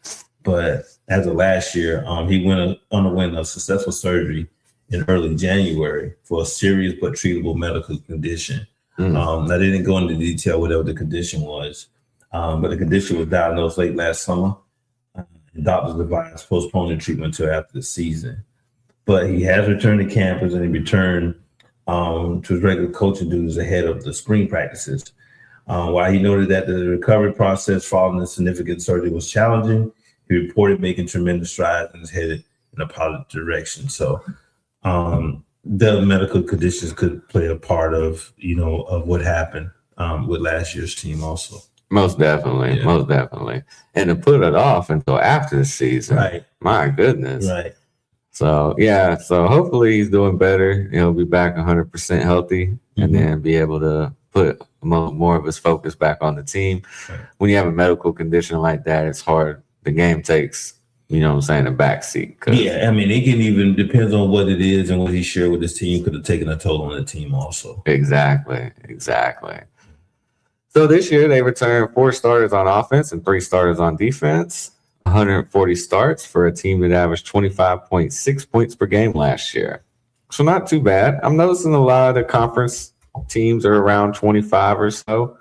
But as of last year, he underwent a successful surgery in early January for a serious but treatable medical condition. Now, they didn't go into detail whatever the condition was, but the condition was diagnosed late last summer. Doctors advised postponing treatment until after the season. But he has returned to campus and he returned to his regular coaching duties ahead of the spring practices. While he noted that the recovery process following the significant surgery was challenging, he reported making tremendous strides and is headed in a positive direction. So the medical conditions could play a part of, of what happened with last year's team also. Most definitely. And to put it off until after the season. Right. My goodness. Right. So, so hopefully he's doing better. He'll be back 100% healthy and then be able to put more of his focus back on the team. Right. When you have a medical condition like that, it's hard. The game takes, a backseat. Yeah, I mean, it can even depends on what it is and what he shared with his team could have taken a toll on the team also. Exactly. So this year they returned 4 starters on offense and 3 starters on defense. 140 starts for a team that averaged 25.6 points per game last year. So not too bad. I'm noticing a lot of the conference teams are around 25 or so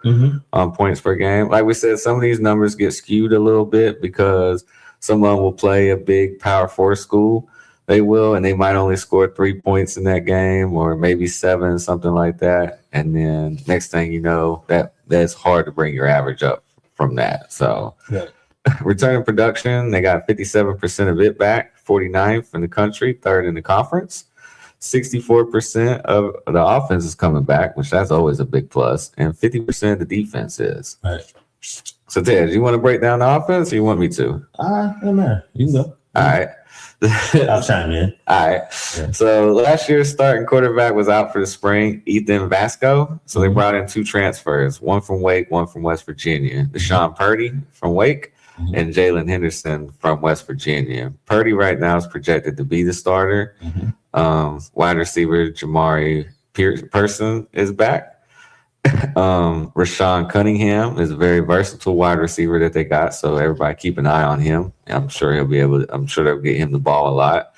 on points per game. Like we said, some of these numbers get skewed a little bit because someone will play a big Power 4 school. They will, and they might only score 3 points in that game or maybe 7, something like that. And then next thing you know, that's hard to bring your average up from that. So returning production, they got 57% of it back, 49th in the country, 3rd in the conference. 64% of the offense is coming back, which that's always a big plus, and 50% of the defense is. Right. So Ted, do you want to break down the offense or you want me to? No, man. You can go. All right. I'll chime in. All right. Yeah. So last year's starting quarterback was out for the spring, Ethan Vasco. So they brought in 2 transfers, one from Wake, one from West Virginia. Deshaun Purdy from Wake and Jalen Henderson from West Virginia. Purdy right now is projected to be the starter. Wide receiver Jamari Person is back. Rashawn Cunningham is a very versatile wide receiver that they got, so everybody keep an eye on him. I'm sure they'll get him the ball a lot.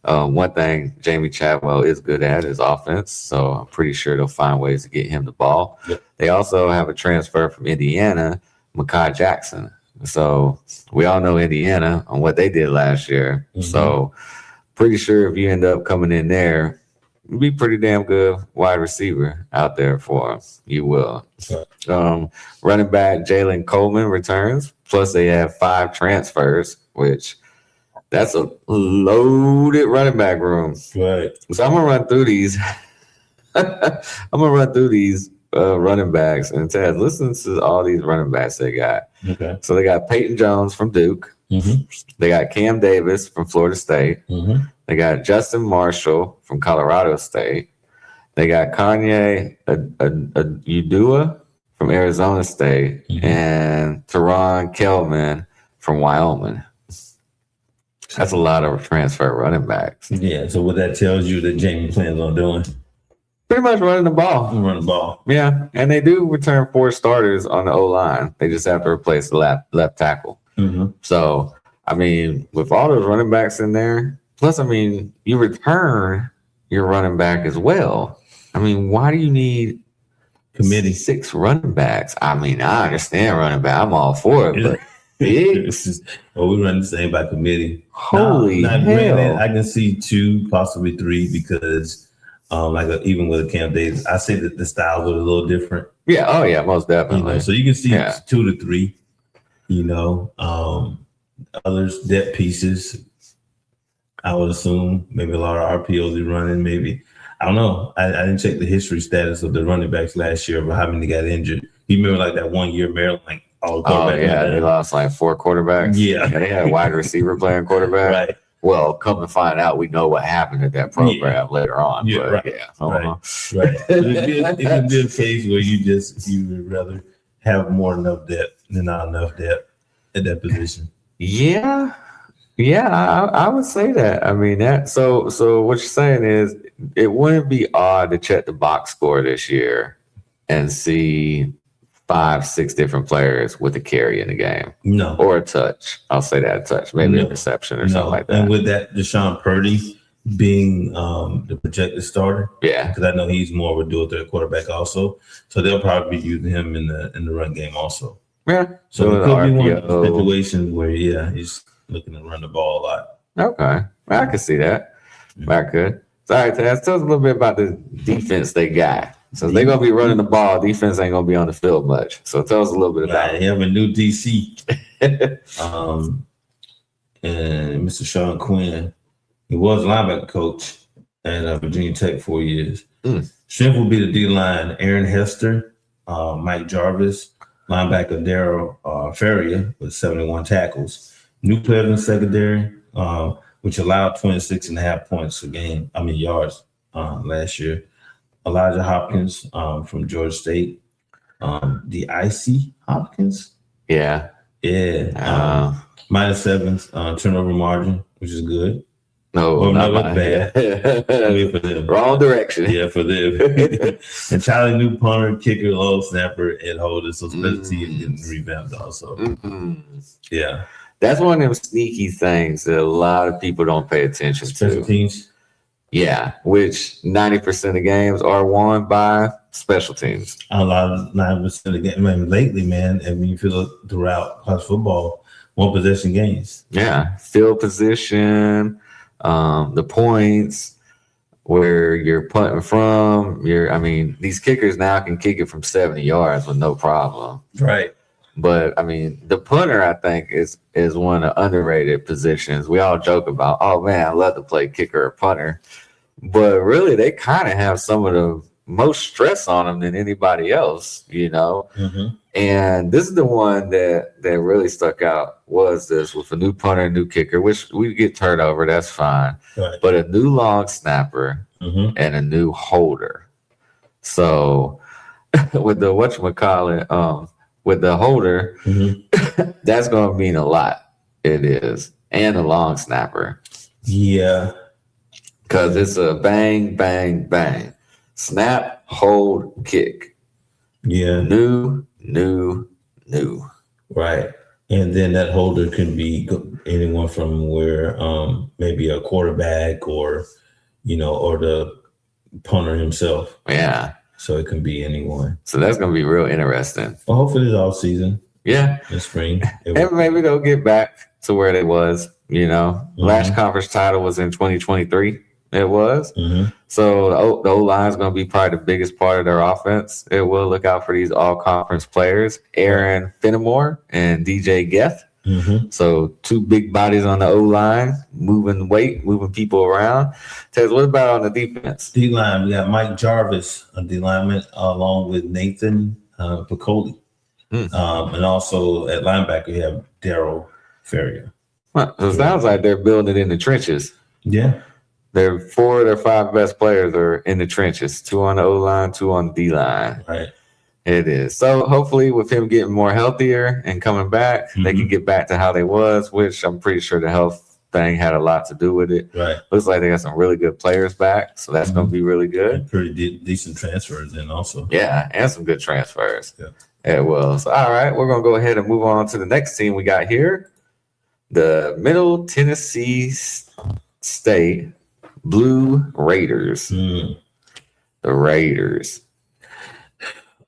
One thing Jamie Chadwell is good at is offense, so I'm pretty sure they'll find ways to get him the ball. Yep. They also have a transfer from Indiana, Mekhi Jackson. So we all know Indiana on what they did last year. So pretty sure if you end up coming in there, you'll be pretty damn good wide receiver out there for them. You will. Running back Jalen Coleman returns. Plus they have 5 transfers, which that's a loaded running back room. Right. So I'm gonna run through these. Running backs and Ted, listen to all these running backs they got. Okay. So they got Peyton Jones from Duke. They got Cam Davis from Florida State. They got Justin Marshall from Colorado State. They got Kanye Udua from Arizona State and Teron Kelman from Wyoming. That's a lot of transfer running backs. Yeah. So what that tells you that Jamie plans on doing? Pretty much running the ball. Run the ball. Yeah, and they do return 4 starters on the O-line. They just have to replace the left tackle. So, I mean, with all those running backs in there, plus, I mean, you return your running back as well. I mean, why do you need Committee 6 running backs? I mean, I understand running back. I'm all for it, but 6? Well, we run the same by committee. Holy now, hell. granted, I can see 2, possibly 3, because even with a Cam Davis, I say that the styles are a little different. Yeah, oh yeah, most definitely. So you can see Yeah. 2 to 3. Others depth pieces. I would assume maybe a lot of RPOs are running. Maybe I don't know. I didn't check the history status of the running backs last year, but how many got injured? You remember like that 1 year Maryland, like all the quarterbacks. They lost like 4 quarterbacks. Yeah. They had a wide receiver playing quarterback. Right. Well, come to find out, we know what happened at that program later on. Yeah, but right. Yeah. Right. It can be a case where you would rather have more enough depth than not enough depth at that position. Yeah. I would say that. I mean that. So what you're saying is it wouldn't be odd to check the box score this year and see 5-6 different players with a carry in the game. No. Or a touch. I'll say that, a touch, maybe a reception or something like that. And with that, Deshaun Purdy being the projected starter, Yeah. because I know he's more of a dual threat quarterback also, so they'll probably be using him in the run game also. Yeah. So it could be one of RPO. those situations where he's looking to run the ball a lot. Okay. I can see that. I could. So, all right, Taz, tell us a little bit about the defense they got. So they're going to be running the ball. Defense ain't going to be on the field much. So tell us a little bit about it. They have a new DC. And Mr. Sean Quinn, he was linebacker coach at Virginia Tech 4 years. Strength will be the D-line, Aaron Hester, Mike Jarvis, linebacker Daryl Ferrier with 71 tackles. New players in secondary, which allowed 26.5 points a game, yards last year. Elijah Hopkins from Georgia State. D.I.C. Hopkins? Yeah. Yeah. -7 turnover margin, which is good. No, not not bad. Good for them. Wrong direction. Yeah, for them. And Charlie New punter, kicker, long snapper, and holder. So special teams getting revamped also. Yeah. That's one of them sneaky things that a lot of people don't pay attention Special to. teams. Yeah, which 90% of games are won by special teams. A lot of 9% of the game. Lately, man, you feel it throughout college football, 1 possession games. Yeah, field position, the points, where you're punting from. These kickers now can kick it from 70 yards with no problem. Right. But the punter, I think, is one of the underrated positions. We all joke about, oh man, I love to play kicker or punter. But really, they kind of have some of the most stress on them than anybody else, you know. Mm-hmm. And this is the one that really stuck out was this with a new punter, new kicker, which we get turnover, that's fine. Right. But a new long snapper Mm-hmm. and a new holder. So with the whatchamacallit, with the holder, Mm-hmm. that's gonna mean a lot. It is. And a long snapper. Yeah. Because it's a bang, bang, bang. Snap, hold, kick. Yeah. New. Right. And then that holder can be anyone from where maybe a quarterback or, you know, or the punter himself. Yeah. So it can be anyone. So that's going to be real interesting. Well, hopefully it's off season Yeah. in spring. And maybe they'll get back to where they was, you know. Mhm. Last conference title was in 2023. It was. Mm-hmm. So the O-line is going to be probably the biggest part of their offense. It will look out for these all-conference players, Aaron Fenimore and DJ Geth. Mm-hmm. So two big bodies on the O-line, moving weight, moving people around. Tez, what about on the defense? D-line, we got Mike Jarvis, a D-lineman, along with Nathan Piccoli. Hmm. And also at linebacker, we have Daryl Ferrier. Well, it sounds like they're building it in the trenches. Yeah. Their 4 of their 5 best players are in the trenches. 2 on the O-line, 2 on the D-line. Right. It is. So hopefully with him getting more healthier and coming back, they can get back to how they was, which I'm pretty sure the health thing had a lot to do with it. Right. Looks like they got some really good players back. So that's going to be really good. And pretty decent transfers in also. Yeah, and some good transfers. Yeah. It was. All right, we're going to go ahead and move on to the next team we got here. The Middle Tennessee State Blue Raiders. Mm. The Raiders.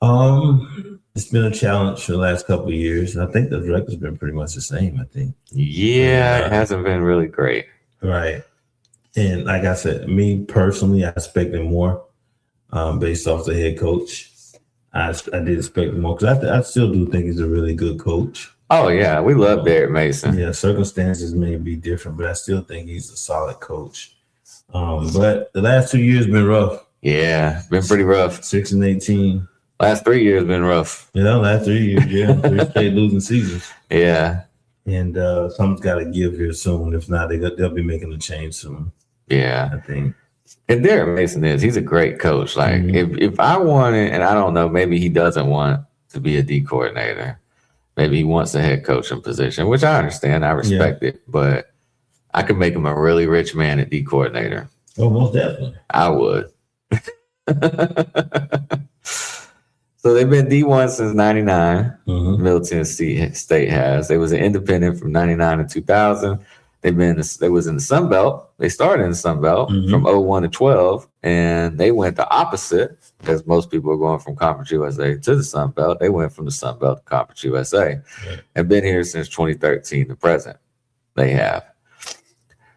It's been a challenge for the last couple of years. I think the record's been pretty much the same, I think. Yeah, it hasn't been really great. Right. And like I said, me personally, I expected more based off the head coach. I did expect more because I still do think he's a really good coach. Oh, yeah, we love Derek Mason. Yeah, circumstances may be different, but I still think he's a solid coach. But the last 2 years been rough. Yeah, been pretty rough. 6-18. Last 3 years been rough. Yeah, last 3 years, yeah. 3 straight losing seasons. Yeah, And something's got to give here soon. If not, they'll be making a change soon, yeah. I think. And Derek Mason he's a great coach. Like if I wanted, and I don't know, maybe he doesn't want to be a D coordinator. Maybe he wants a head coaching position, which I understand. I respect it, but I could make him a really rich man at D coordinator. Oh, most definitely. I would. So they've been D1 since 99. Mm-hmm. Middle Tennessee State has. They was an independent from 99 to 2000. They was in the Sun Belt. They started in the Sun Belt from 01 to 12, and they went the opposite, because most people are going from Conference USA to the Sun Belt. They went from the Sun Belt to Conference USA, and been here since 2013 to present. They have.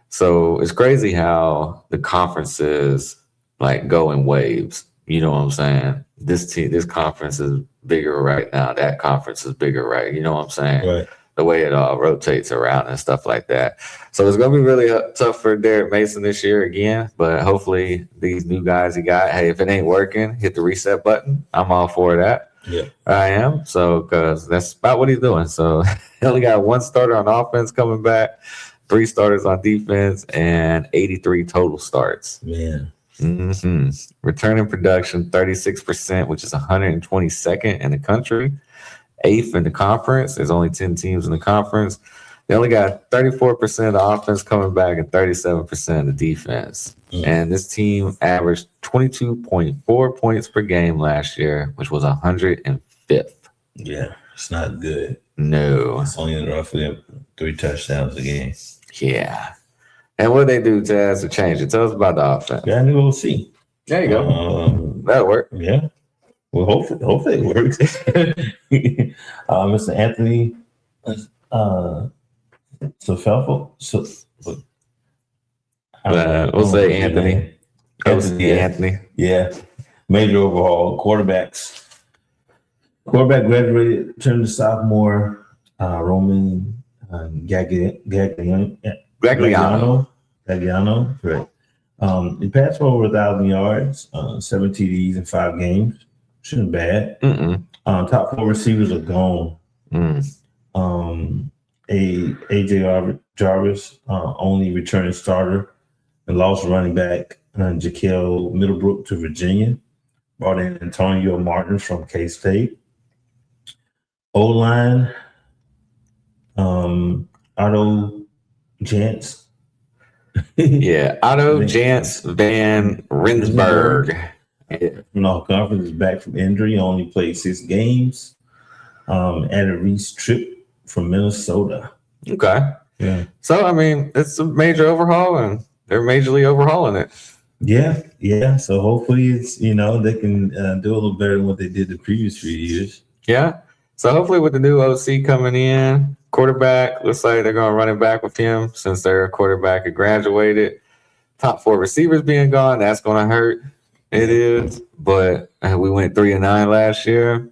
So it's crazy how the conferences like go in waves. You know what I'm saying? This conference is bigger right now. That conference is bigger, right? You know what I'm saying? Right. The way it all rotates around and stuff like that. So it's going to be really tough for Derek Mason this year again, but hopefully these new guys he got, hey, if it ain't working, hit the reset button. I'm all for that. Yeah. I am. So, because that's about what he's doing. So he only got 1 starter on offense coming back, 3 starters on defense, and 83 total starts. Man. Mm-hmm. Returning production 36%, which is 122nd in the country. 8th in the conference. There's only 10 teams in the conference. They only got 34% of the offense coming back and 37% of the defense. And this team averaged 22.4 points per game last year, which was 105th. Yeah, it's not good. No. It's only roughly 3 touchdowns a game. Yeah. And what they do, Taz, to change it? Tell us about the offense. Got a new OC. There you go. That'll work. Yeah. Well, hopefully it works. Mr. Anthony Sofelfo. We'll say Anthony. Anthony. Yeah. Major overhaul. Quarterbacks. Quarterback graduated, turned to sophomore. Roman Gagliano. Right. He passed for over 1,000 yards, 7 TDs in 5 games. Shouldn't bad. Top 4 receivers are gone. AJ Jarvis, only returning starter, and lost running back Jaquel Middlebrook to Virginia. Brought in Antonio Martin from K-State. O-line, Otto Jantz. Yeah, Otto Jantz Van Rensburg. No, conference is back from injury. Only played 6 games. Added Reese Tripp from Minnesota. Okay. Yeah. So, I mean, it's a major overhaul, and they're majorly overhauling it. Yeah. So hopefully it's, they can do a little better than what they did the previous few years. Yeah. So hopefully with the new OC coming in, quarterback, looks like they're going to run it back with him since their quarterback had graduated. Top 4 receivers being gone, that's going to hurt. It is. But we went 3-9 last year.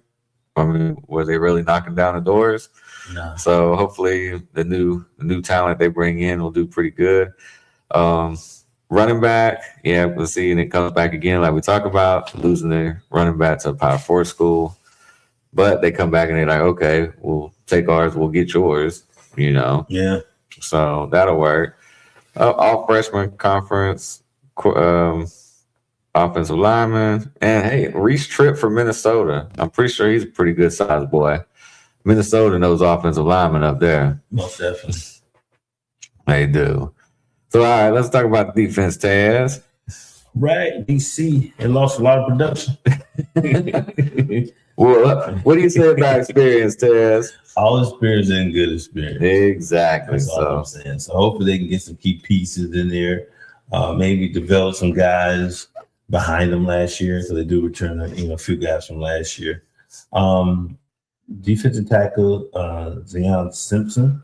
I mean, were they really knocking down the doors? No. So hopefully the new talent they bring in will do pretty good. Running back, yeah, we'll see. And it comes back again, like we talk about, losing their running back to a Power 4 school. But they come back and they're like, okay, we'll take ours, we'll get yours, Yeah. So that'll work. All freshman conference, offensive lineman. And hey, Reese Tripp from Minnesota. I'm pretty sure he's a pretty good sized boy. Minnesota knows offensive linemen up there. Most definitely. They do. So, all right, let's talk about the defense, Taz. Right, DC. It lost a lot of production. Well, what do you say about experience, Taz? All experience and good experience. Exactly. That's all I'm saying. So hopefully they can get some key pieces in there. Maybe develop some guys behind them last year. So they do return a few guys from last year. Defensive tackle Zion Simpson.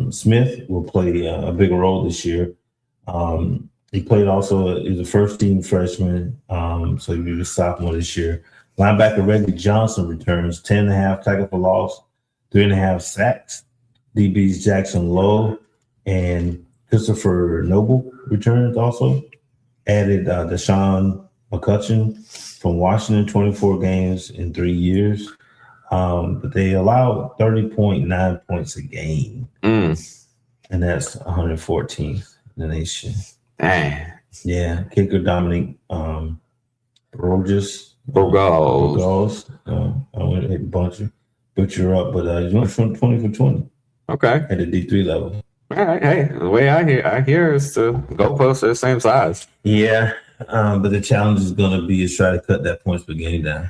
Smith will play a bigger role this year. He played also, he's a first-team freshman, so he'll be a sophomore this year. Linebacker Reggie Johnson returns, 10.5 tackle for loss, 3.5 sacks. DBs Jackson Lowe and Christopher Noble returns also. Added Deshaun McCutcheon from Washington, 24 games in 3 years. But they allowed 30.9 points a game. And that's 114th in the nation. Dang. Yeah. Kicker Dominic Burgos. I went to butcher up, but he went from 20 for 20. Okay. At the D3 level. All right. Hey, the way I hear is the goalposts are the same size. Yeah. But the challenge is going to be try to cut that points per game down.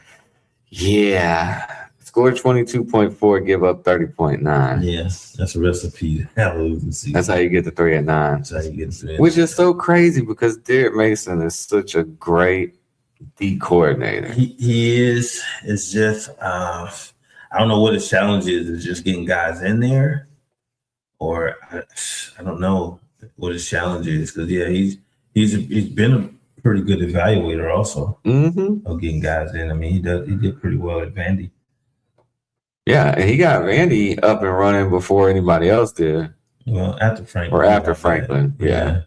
Yeah. Score 22.4, give up 30.9. Yeah, that's a recipe. That's how you get to 3-9. That's how you get to 3-9. Which is so crazy because Derek Mason is such a great D coordinator. He is. It's just I don't know what his challenge is. Is just getting guys in there, or I don't know what his challenge is because he's been a pretty good evaluator also of getting guys in. I mean, he did pretty well at Vandy. Yeah, and he got Vandy up and running before anybody else did. Well, after Franklin. Or after Franklin, yeah.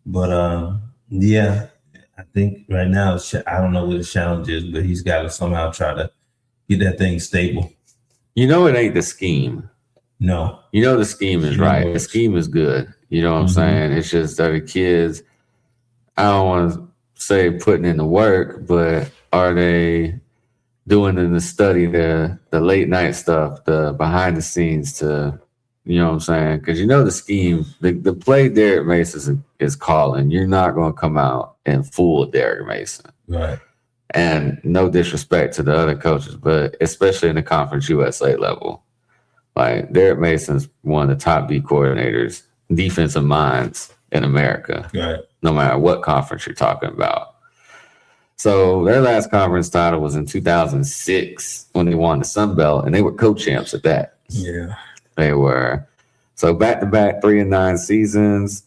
But I think right now I don't know what his challenge is, but he's got to somehow try to get that thing stable. You know it ain't the scheme. No. You know the scheme is right. The scheme is good. You know what I'm saying? It's just that the kids, I don't want to say putting in the work, but are they doing in the study the late night stuff, the behind the scenes to, you know what I'm saying? Because you know the scheme, the play Derek Mason is calling, you're not going to come out and fool Derek Mason. Right. And no disrespect to the other coaches, but especially in the Conference USA level. Like Derek Mason's one of the top D coordinators, defensive minds in America. Right. No matter what conference you're talking about. So their last conference title was in 2006 when they won the Sun Belt, and they were co-champs at that. Yeah. They were. So back-to-back 3-9 seasons.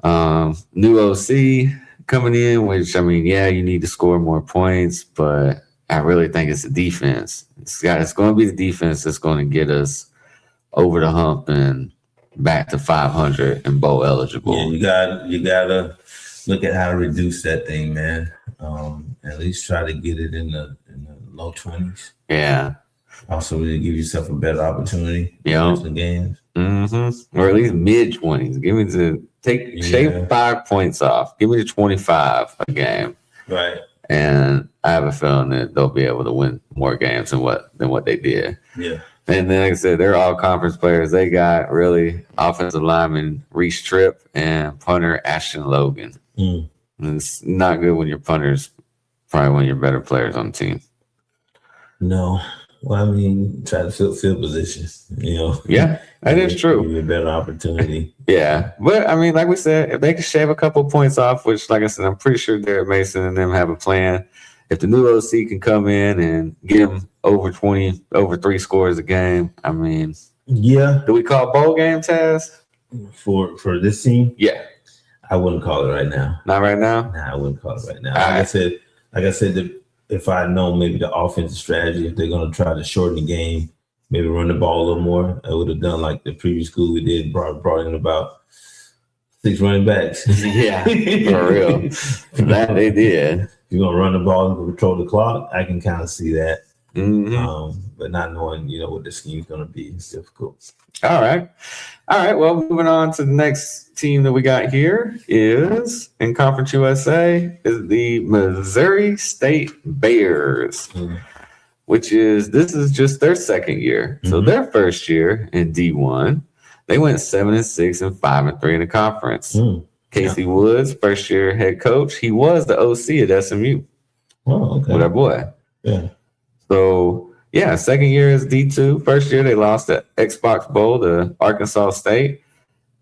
New OC coming in, which, I mean, yeah, you need to score more points, but I really think it's the defense. It's going to be the defense that's going to get us over the hump and back to 500 and bowl eligible. Yeah, you gotta look at how to reduce that thing, man. At least try to get it in the low 20s. Yeah. Also, really give yourself a better opportunity. Yeah. Some games. Or at least mid 20s. Give me shave 5 points off. Give me the 25 a game. Right. And I have a feeling that they'll be able to win more games than what they did. Yeah. And then, like I said, they're all conference players. They got really offensive lineman Reese Tripp and punter Ashton Logan. And it's not good when your punter's probably one of your better players on the team. No. Well, I mean, try to fill positions, you know. Yeah, that is true. Give you a better opportunity. Yeah. But, I mean, like we said, if they can shave a couple points off, which, like I said, I'm pretty sure Derek Mason and them have a plan. If the new OC can come in and get them over 3 scores a game, I mean. Yeah. Do we call bowl game, Taz? For this team? Yeah. I wouldn't call it right now. Not right now? Nah, I wouldn't call it right now. All like I said, if I know maybe the offensive strategy, if they're going to try to shorten the game, maybe run the ball a little more, I would have done like the previous school we did, brought in about 6 running backs. Yeah, for real. That they did. If you're going to run the ball and control the clock, I can kind of see that. But not knowing, what the scheme's going to be is difficult. All right. Well, moving on to the next team that we got here is in Conference USA is the Missouri State Bears, which this is just their second year. So their first year in D1, they went 7-6 and 5-3 in the conference. Casey Woods, first year head coach, he was the OC at SMU. Oh, okay. With our boy. Yeah. So, yeah, second year is D2. First year, they lost the Xbox Bowl to Arkansas State,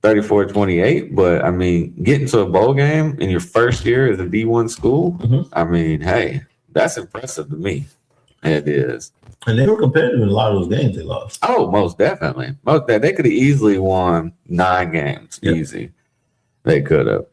34-28. But, I mean, getting to a bowl game in your first year as a D1 school, I mean, hey, that's impressive to me. It is. And they were competitive in a lot of those games they lost. Oh, most definitely. They could have easily won 9 games. Yep. Easy. They could have.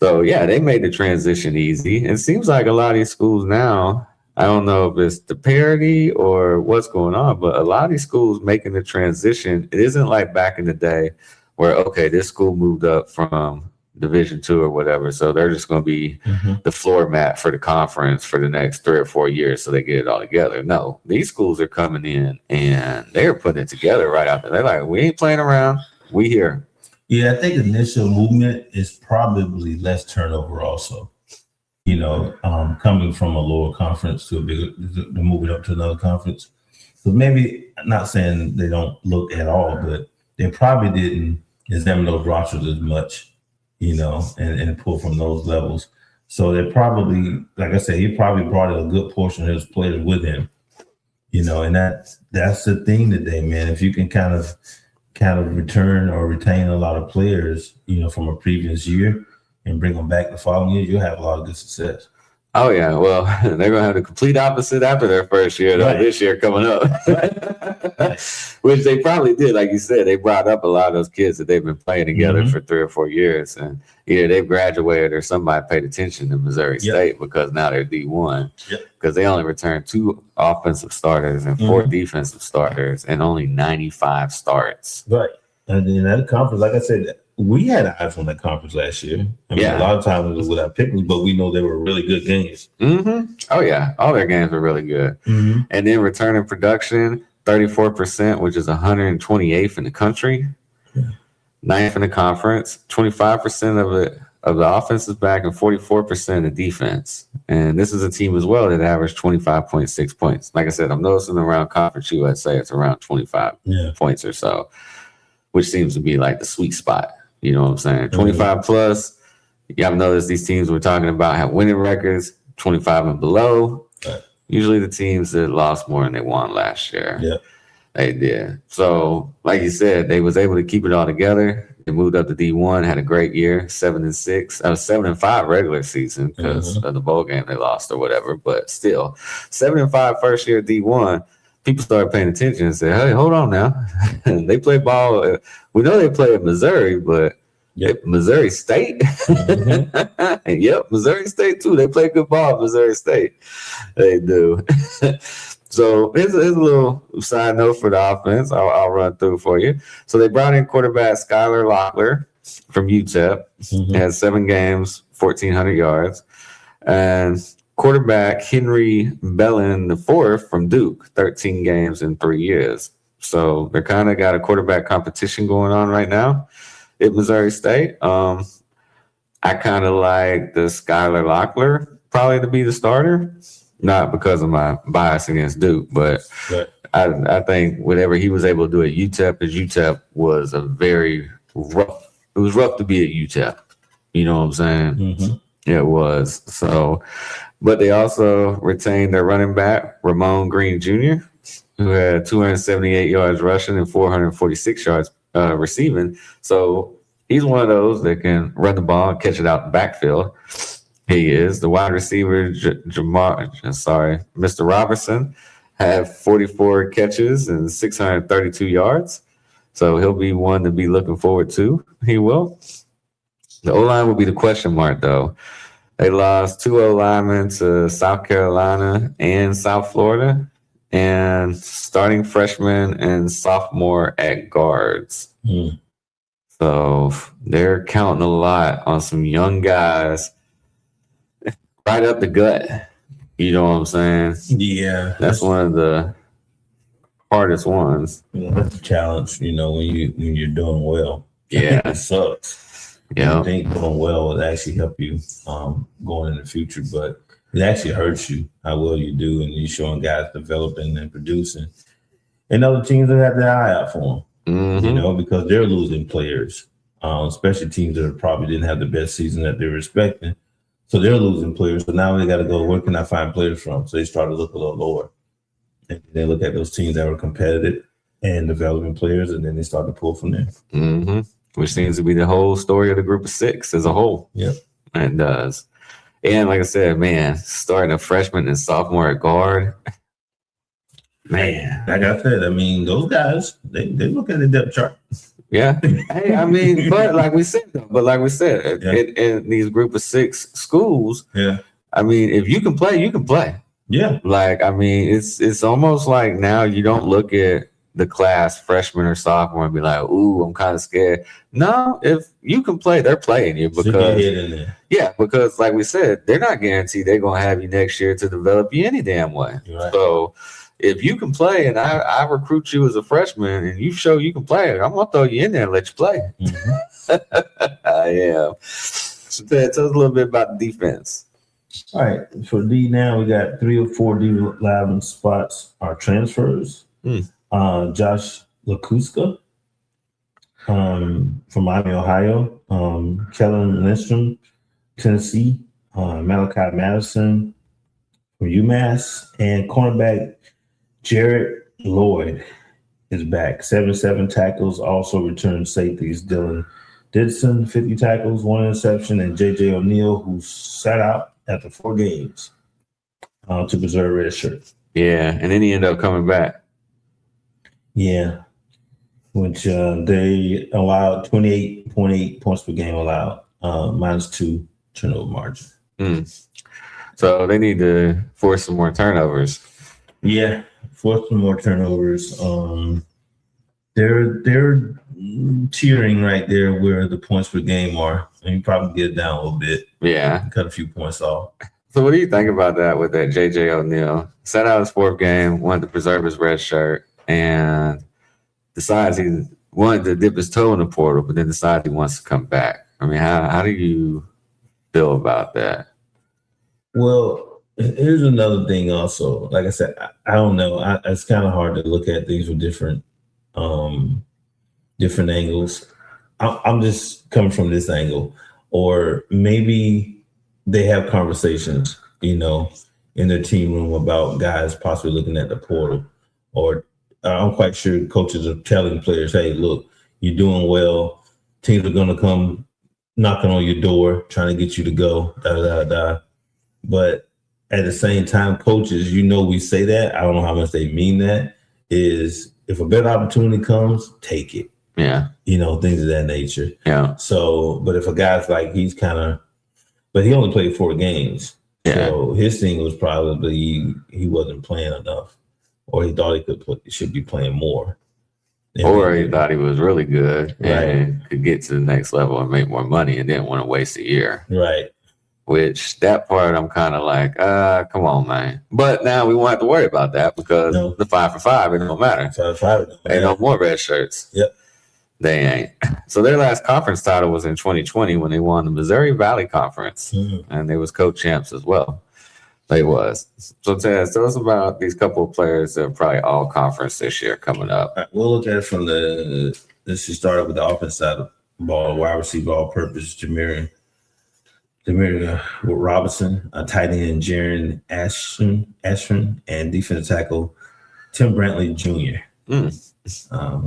So, yeah, they made the transition easy. It seems like a lot of these schools now, I don't know if it's the parity or what's going on, but a lot of these schools making the transition, it isn't like back in the day where, okay, this school moved up from Division II or whatever, so they're just going to be the floor mat for the conference for the next 3 or 4 years so they get it all together. No, these schools are coming in and they're putting it together right out there. They're like, we ain't playing around. We here. Yeah, I think initial movement is probably less turnover also. Coming from a lower conference to moving up to another conference. So maybe, not saying they don't look at all, but they probably didn't examine those rosters as much, and pull from those levels. So they probably, like I said, he probably brought a good portion of his players with him, and that's the thing today, man. If you can kind of return or retain a lot of players, from a previous year, and bring them back the following year, you'll have a lot of good success. Oh, yeah. Well, they're going to have the complete opposite after their first year, though, this year coming up. Which they probably did. Like you said, they brought up a lot of those kids that they've been playing together for 3 or 4 years. And either they've graduated or somebody paid attention to Missouri State because now they're D1. Because they only returned 2 offensive starters and 4 defensive starters and only 95 starts. Right. And in that conference, like I said, we had eyes on that conference last year. I mean, a lot of times it was without pickles, but we know they were really good games. Oh, yeah. All their games were really good. And then returning production, 34%, which is 128th in the country. 9th in the conference. 25% of the offense is back and 44% of defense. And this is a team as well that averaged 25.6 points. Like I said, I'm noticing around Conference USA, it's around 25 points or so, which seems to be like the sweet spot. You know what I'm saying? 25 plus. You have noticed these teams we're talking about have winning records, 25 and below. Usually the teams that lost more than they won last year. They did. So, like you said, they was able to keep it all together. They moved up to D1, had a great year, 7-6. That was 7-5 regular season because of the bowl game they lost or whatever. But still, 7-5 first year D1. People started paying attention and said, hey, hold on now. They play ball. We know they play at Missouri, but Missouri State. Missouri State, too. They play good ball at Missouri State. They do. So here's a little side note for the offense. I'll run through for you. So they brought in quarterback Skylar Locklear from UTEP. He has 7 games, 1,400 yards. And quarterback Henry Bellin IV from Duke, 13 games in 3 years. So they're kind of got a quarterback competition going on right now at Missouri State. I kind of like the Skylar Locklear probably to be the starter, not because of my bias against Duke, but I think whatever he was able to do at UTEP, because UTEP was a very rough. It was rough to be at UTEP. You know what I'm saying? Mm-hmm. It was. So, but they also retained their running back Ramon Green Jr., who had 278 yards rushing and 446 yards receiving. So he's one of those that can run the ball and catch it out the backfield. He is. The wide receiver, Mr. Robertson, had 44 catches and 632 yards. So he'll be one to be looking forward to. He will. The O-line will be the question mark, though. They lost 2 O-linemen to South Carolina and South Florida, and starting freshman and sophomore at guards. So they're counting a lot on some young guys right up the gut. You know what I'm saying? Yeah. That's one of the hardest ones. That's a challenge, when you're doing well. Yeah. It sucks. Yeah. I think doing well will actually help you going in the future, but it actually hurts you how well you do, and you're showing guys developing and producing. And other teams that have their eye out for them, because they're losing players, especially teams that probably didn't have the best season that they're expecting. So they're losing players. So now they got to go, where can I find players from? So they start to look a little lower. And they look at those teams that were competitive and developing players, and then they start to pull from there. Mm-hmm. Which seems to be the whole story of the group of 6 as a whole. Yep. It does. And like I said, man, starting a freshman and sophomore at guard, man. Like I said, those guys, they look at the depth chart. Yeah. Hey, but like we said, in these group of 6 schools, if you can play, you can play. Yeah. It's almost like now you don't look at the class freshman or sophomore and be like, ooh, I'm kind of scared. No, if you can play, they're playing you because like we said, they're not guaranteed they're going to have you next year to develop you any damn way. Right. So if you can play and I recruit you as a freshman and you show you can play, I'm going to throw you in there and let you play. I am. So tell us a little bit about the defense. All right. For D now, we got 3 or 4 D lineman spots are transfers. Josh Lakuska from Miami, Ohio. Kellen Lindstrom, Tennessee. Malachi Madison from UMass. And cornerback Jared Lloyd is back. 77 tackles. Also returned safeties Dylan Didson, 50 tackles, 1 interception, and J.J. O'Neal, who sat out after 4 games to preserve red shirt. Yeah, and then he ended up coming back. Yeah, which they allowed 28.8 points per game allowed, -2 turnover margin. So they need to force some more turnovers. Yeah, force some more turnovers. They're teetering right there where the points per game are, and you probably get it down a little bit. Yeah, cut a few points off. So what do you think about that with that J.J. O'Neal? Sat out his 4th game, wanted to preserve his red shirt, and decides he wanted to dip his toe in the portal, but then decides he wants to come back. How do you feel about that? Well, here's another thing also. Like I said, I don't know. It's kind of hard to look at things with different angles. I'm just coming from this angle. Or maybe they have conversations, in their team room about guys possibly looking at the portal. Or I'm quite sure coaches are telling players, hey, look, you're doing well. Teams are going to come knocking on your door, trying to get you to go, But at the same time, coaches, we say that. I don't know how much they mean that. Is if a better opportunity comes, take it. Yeah. Things of that nature. Yeah. So, but if a guy's like, but he only played 4 games. Yeah. So his thing was probably he wasn't playing enough. or he thought should be playing more. Or he thought he was really good and could get to the next level and make more money and didn't want to waste a year. Right. Which that part I'm kind of like, come on, man. But now we won't have to worry about that because the 5 for 5, it don't matter. 5 for 5. Ain't no more red shirts. Yep. They ain't. So their last conference title was in 2020 when they won the Missouri Valley Conference. And they was co-champs as well. They was. So Taz, tell us about these couple of players that are probably all conference this year coming up. Right, we'll look at it from let's just start with the offense side of the ball, wide receiver, all-purpose, Jameer Robinson, a tight end, Jaron Ashton, and defensive tackle, Tim Brantley Jr., who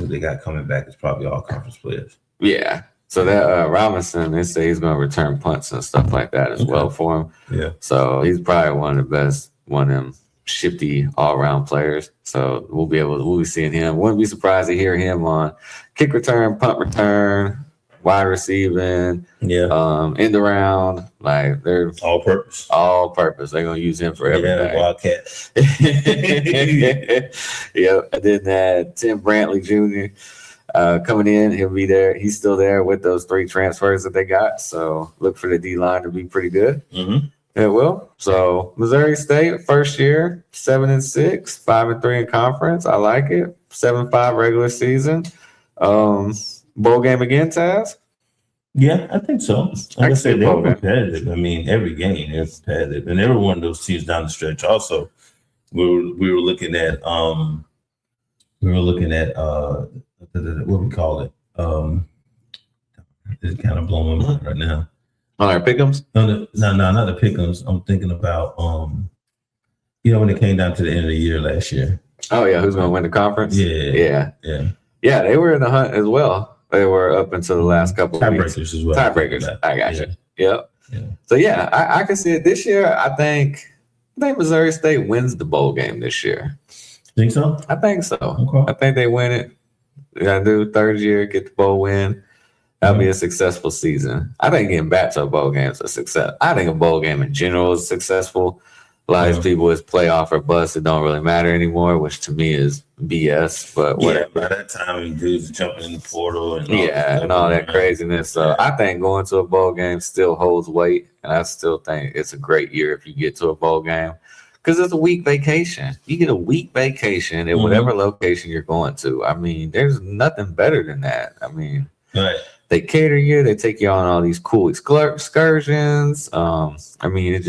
they got coming back is probably all conference players. Yeah. So that Robinson, they say he's going to return punts and stuff like that as well for him. Yeah. So he's probably one of the best, one of them shifty all-around players. So we'll be seeing him. Wouldn't be surprised to hear him on kick return, punt return, wide receiving, end around. Like they're all purpose. They're gonna use him for everything. Wildcat. Yeah. And then Tim Brantley Jr. Coming in, he'll be there. He's still there with those 3 transfers that they got. So look for the D line to be pretty good. It will. So Missouri State, first year, 7-6, 5-3 in conference. I like it. 7-5 regular season. Bowl game again, Taz? Yeah, I think so. Like I said, they were competitive. I mean, every game they're competitive, and every one of those teams down the stretch. Also, we were looking at what we call it. It's kind of blowing my mind right now. On our pick'ems? No, not the pick'ems. I'm thinking about when it came down to the end of the year last year. Oh yeah, who's going to win the conference? Yeah. They were in the hunt as well. They were up until the last couple of weeks. Tiebreakers as well. Tiebreakers. I got you. Yep. Yeah. So I can see it this year. I think Missouri State wins the bowl game this year. Think so? I think so. Okay. I think they win it. They gotta do third year, get the bowl win. That'll be a successful season. I think getting back to a bowl game is a success. I think a bowl game in general is successful. A lot of these people is playoff or bust. It don't really matter anymore, which to me is BS. But whatever. By that time, dudes jumping in the portal and all that craziness. So I think going to a bowl game still holds weight, and I still think it's a great year if you get to a bowl game because it's a week vacation. You get a week vacation at whatever location you're going to. I mean, there's nothing better than that. I mean, they cater you. They take you on all these cool excursions. I mean,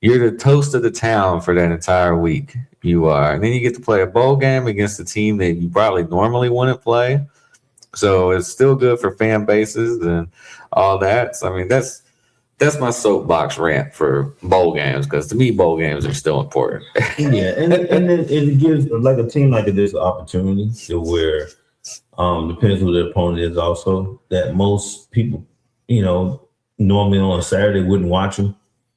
you're the toast of the town for that entire week. You are. And then you get to play a bowl game against a team that you probably normally wouldn't play. So it's still good for fan bases and all that. So, I mean, that's my soapbox rant for bowl games because to me, bowl games are still important. and it gives like a team like this opportunity to where depends who the opponent is also that most people, normally on a Saturday wouldn't watch them.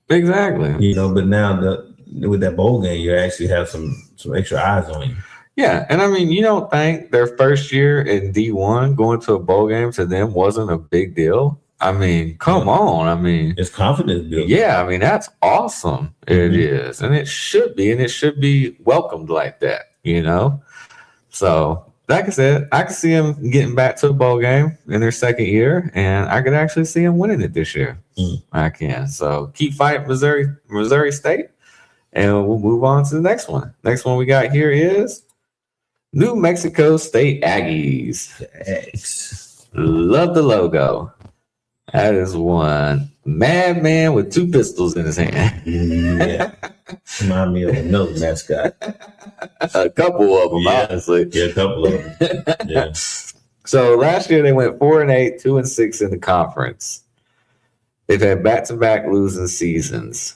Exactly. But now with that bowl game, you actually have some extra eyes on you. Yeah, and I mean, you don't think their first year in D1 going to a bowl game to them wasn't a big deal? I mean, come on. I mean, it's confidence building. Yeah, I mean, that's awesome. It is, and it should be welcomed like that, So, like I said, I could see them getting back to a bowl game in their second year, and I could actually see them winning it this year. I can. So keep fighting Missouri State, and we'll move on to the next one. Next one we got here is New Mexico State Aggies. Love the logo. That is one madman with 2 pistols in his hand. Yeah. Remind me of another mascot. A couple of them, honestly. Yeah, a couple of them. Yeah. So last year they went 4-8, 2-6 in the conference. They've had back-to-back losing seasons.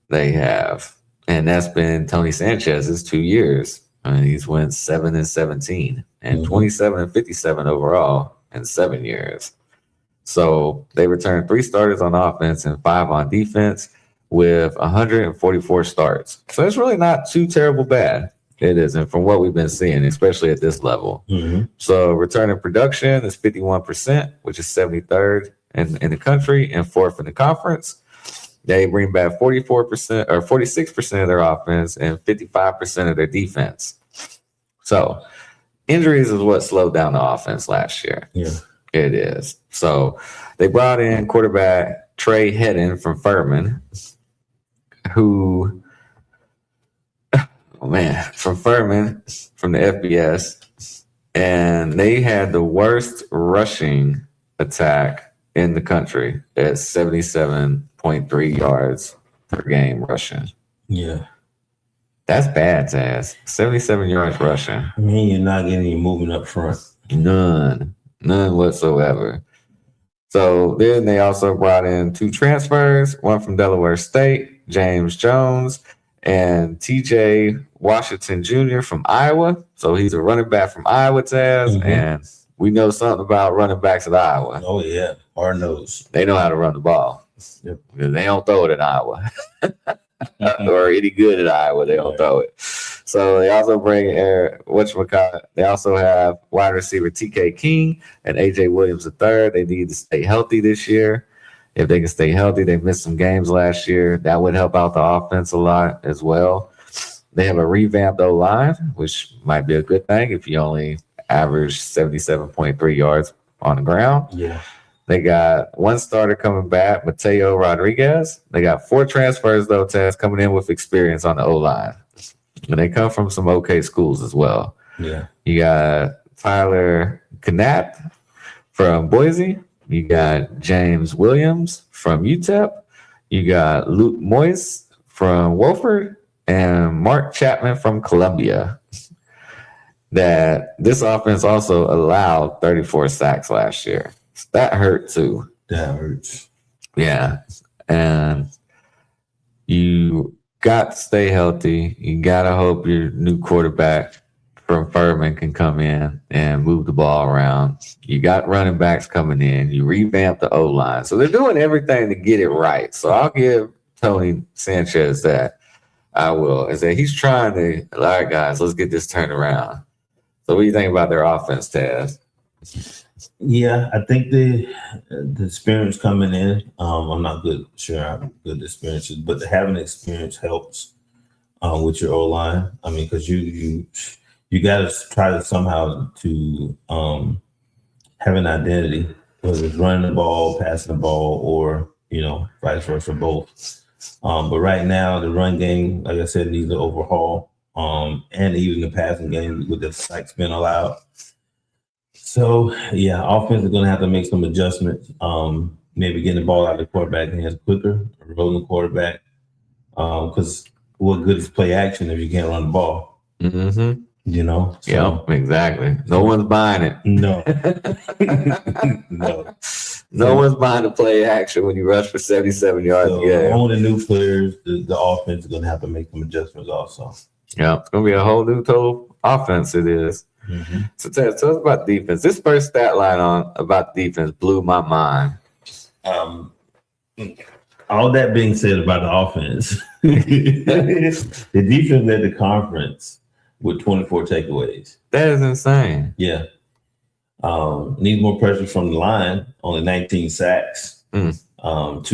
They have. And that's been Tony Sanchez's 2 years. I mean, he's went 7-17 and 27-57 overall in 7 years. So they returned 3 starters on offense and 5 on defense with 144 starts. So it's really not too terrible bad. It isn't from what we've been seeing, especially at this level. So returning production is 51%, which is 73rd in the country and 4th in the conference. They bring back 44% or 46% of their offense and 55% of their defense. So injuries is what slowed down the offense last year. Yeah. It is. So they brought in quarterback Trey Hedden from Furman, who, from Furman, from the FBS, and they had the worst rushing attack in the country at 77.3 yards per game rushing. Yeah. That's bad, Taz. 77 yards rushing. I mean, you're not getting any movement up front. None whatsoever. So then they also brought in 2 transfers, one from Delaware State, James Jones, and TJ Washington Jr. from Iowa. So he's a running back from Iowa, Taz, and we know something about running backs at Iowa. Oh, yeah. Hard nose. They know how to run the ball. Yep. Because they don't throw it at Iowa. Or any good at Iowa, they don't throw it. So they also bring they also have wide receiver TK King and AJ Williams III. They need to stay healthy this year. If they can stay healthy, they missed some games last year. That would help out the offense a lot as well. They have a revamped O-line, which might be a good thing if you only average 77.3 yards on the ground. Yeah. They got 1 starter coming back, Mateo Rodriguez. They got 4 transfers, though, Taz, coming in with experience on the O-line. And they come from some okay schools as well. Yeah. You got Tyler Knapp from Boise. You got James Williams from UTEP. You got Luke Moyes from Wofford. And Mark Chapman from Columbia. That this offense also allowed 34 sacks last year. That hurt too. That hurts. Yeah. And you got to stay healthy. You got to hope your new quarterback from Furman can come in and move the ball around. You got running backs coming in. You revamped the O-line. So they're doing everything to get it right. So I'll give Tony Sanchez that. I will. Is that he's trying to, all right, guys, let's get this turned around. So what do you think about their offense, Taz? Yeah, I think the experience coming in. I'm not sure how good the experience is, but having experience helps with your O line. I mean, because you got to try to somehow to have an identity, whether it's running the ball, passing the ball, or vice versa, both. But right now, the run game, like I said, needs an overhaul, and even the passing game with the sacks being allowed. So, yeah, offense is going to have to make some adjustments. Maybe getting the ball out of the quarterback hands quicker, rolling the quarterback. Because what good is play action if you can't run the ball? Mm-hmm. So, yep, exactly. No one's buying it. No. No one's buying the play action when you rush for 77 yards. So on the new players, the offense is going to have to make some adjustments also. Yeah, it's going to be a whole new total offense. It is. Mm-hmm. So tell us about defense. This first stat line about defense blew my mind. All that being said about the offense, the defense led the conference with 24 takeaways. That is insane. Yeah. Needs more pressure from the line. Only 19 sacks. 2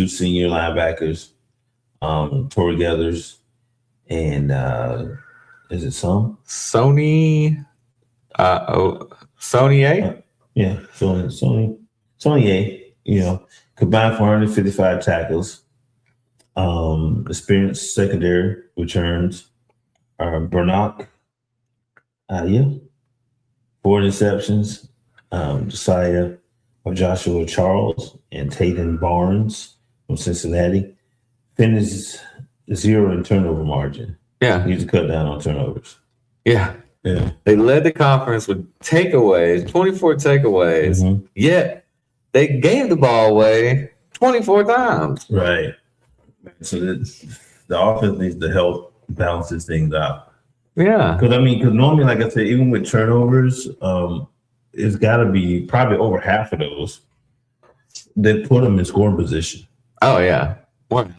senior linebackers, Torrey Geathers, and is it Sony A? Yeah, Sony A. Combined for 155 tackles. Experienced secondary returns. Burnock. 4 interceptions. Josiah or Joshua Charles and Tatum Barnes from Cincinnati. Finished 0 in turnover margin. Yeah. Need to cut down on turnovers. Yeah. They led the conference with takeaways, 24 takeaways, yet they gave the ball away 24 times. Right. So the offense needs to help balance this thing out. Yeah. Because normally, like I said, even with turnovers, it's got to be probably over half of those that put them in scoring position. Oh, yeah. What?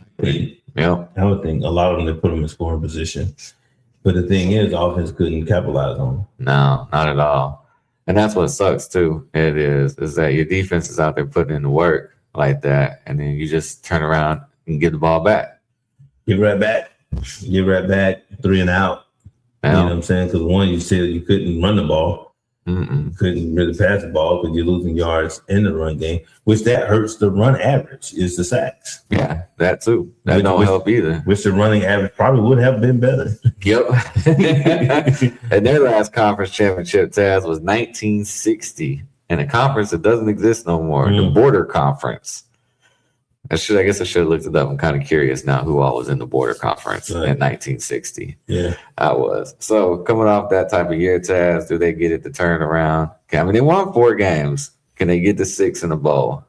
Yeah. I would think a lot of them, they put them in scoring position. But the thing is, the offense couldn't capitalize on them. No, not at all. And that's what sucks, too. It is that your defense is out there putting in the work like that, and then you just turn around and get the ball back. Get right back. 3 and out. You know what Now, I'm saying? Because one, you said you couldn't run the ball, mm-mm. couldn't really pass the ball because you're losing yards in the run game, which that hurts the run average, is the sacks. Yeah, that too. That Which- don't which- help either. Which the running average probably would have been better. Yep. And their last conference championship, Taz, was 1960, and a conference that doesn't exist no more, the Border Conference. I guess I should have looked it up. I'm kind of curious now who all was in the Border Conference Right. in 1960. Yeah. I was. So coming off that type of year, Taz, do they get it to turn around? I mean, they won 4 games. Can they get to 6 in a bowl?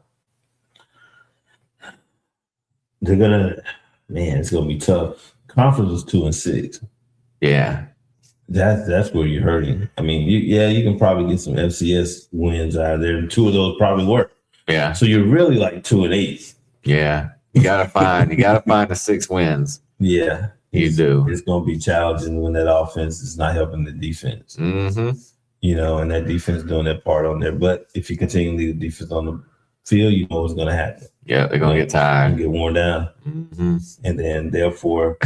They're it's gonna be tough. Conference is 2-6. Yeah. That's where you're hurting. I mean, you can probably get some FCS wins out of there. 2 of those probably work. Yeah. So you're really like 2-8. Yeah. You gotta find the 6 wins. Yeah. You do. It's gonna be challenging when that offense is not helping the defense. Mm-hmm. You know, and that defense doing their part on there. But if you continue to leave the defense on the field, you know what's gonna happen. Yeah, they're gonna get And tired. get worn down. Mm-hmm. And then therefore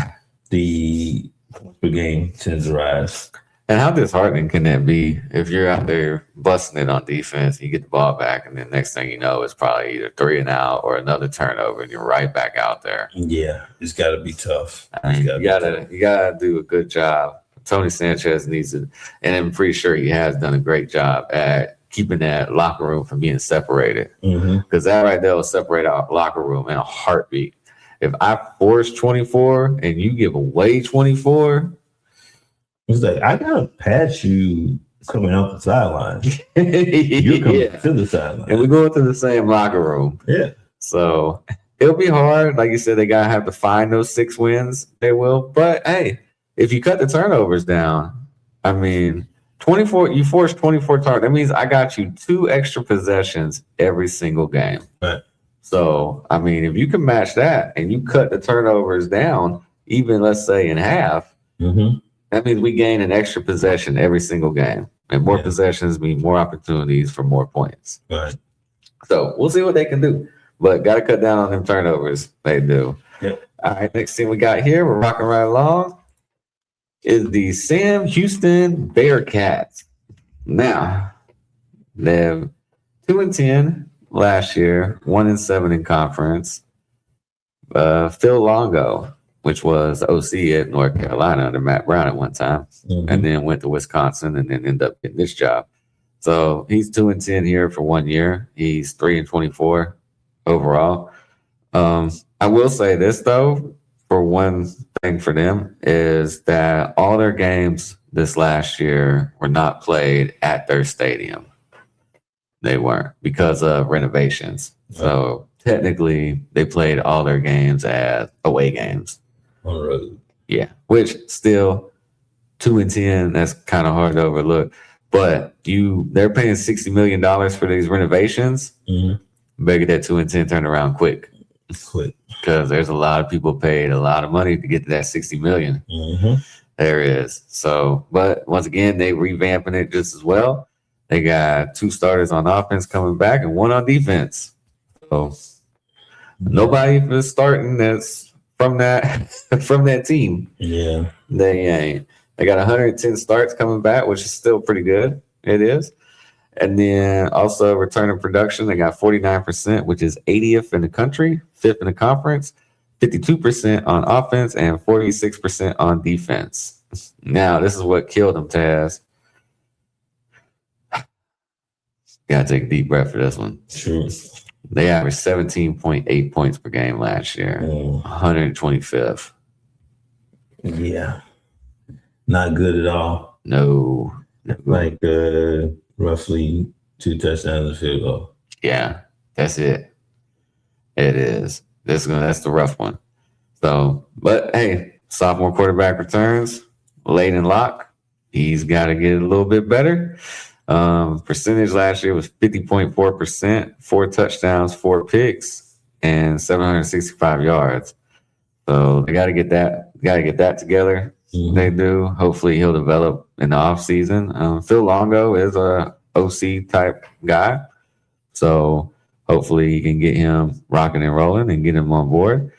the points per game tends to rise. And how disheartening can that be if you're out there busting it on defense, you get the ball back, and then next thing you know, it's probably either 3 and out or another turnover, and you're right back out there. Yeah, it's gotta be tough. I mean, you gotta do a good job. Tony Sanchez needs it, and I'm pretty sure he has done a great job at keeping that locker room from being separated. Mm-hmm. Because that right there will separate our locker room in a heartbeat. If I force 24 and you give away 24, It's like, I gotta pass you coming out the sideline. You're coming yeah. to the sideline. And we go into the same locker room. Yeah. So it'll be hard. Like you said, they gotta have to find those 6 wins. They will. But hey, if you cut the turnovers down, I mean, 24, you force 24 targets. That means I got you 2 extra possessions every single game. Right. So, I mean, if you can match that and you cut the turnovers down, even let's say in half, Mm-hmm. that means we gain an extra possession every single game. And more Yeah. possessions mean more opportunities for more points. Right. So we'll see what they can do. But got to cut down on them turnovers. They do. Yep. All right, next thing we got here, we're rocking right along, is the Sam Houston Bearcats. Now, they're 2-10 last year, 1-7 in conference. Phil Longo, which was OC at North Carolina under Matt Brown at one time, Mhm. and then went to Wisconsin and then ended up getting this job. So he's 2-10 here for 1 year. He's 3-24 overall. I will say this though, for one thing for them is that all their games this last year were not played at their stadium. They weren't because of renovations. So technically they played all their games as away games. On the road. Yeah, which still 2-10, that's kind of hard to overlook. But they're paying $60 million for these renovations. Mm-hmm. Better get that 2-10 turned around quick Quick. because there's a lot of people paid a lot of money to get to that 60 million. Mm-hmm. There is. So, but once again, they revamping it just as well. They got 2 starters on offense coming back and 1 on defense. So nobody is starting that's from that from that team. Yeah. They ain't. They got 110 starts coming back, which is still pretty good. It is. And then also returning production, they got 49%, which is 80th in the country, 5th in the conference, 52% on offense, and 46% on defense. Now, this is what killed them, Taz. Gotta take a deep breath for this one. True. They averaged 17.8 points per game last year, 125th. Yeah. Not good at all. No. Like roughly 2 touchdowns and field goal. Yeah, that's it. It is. That's the rough one. So, but hey, sophomore quarterback returns. Layden Locke, he's got to get a little bit better. Percentage last year was 50.4%, 4 touchdowns, 4 picks, and 765 yards. So they got to get that. Got to get that together. Mhm. They do. Hopefully, he'll develop in the offseason. Phil Longo is a OC type guy, so hopefully he can get him rocking and rolling and get him on board.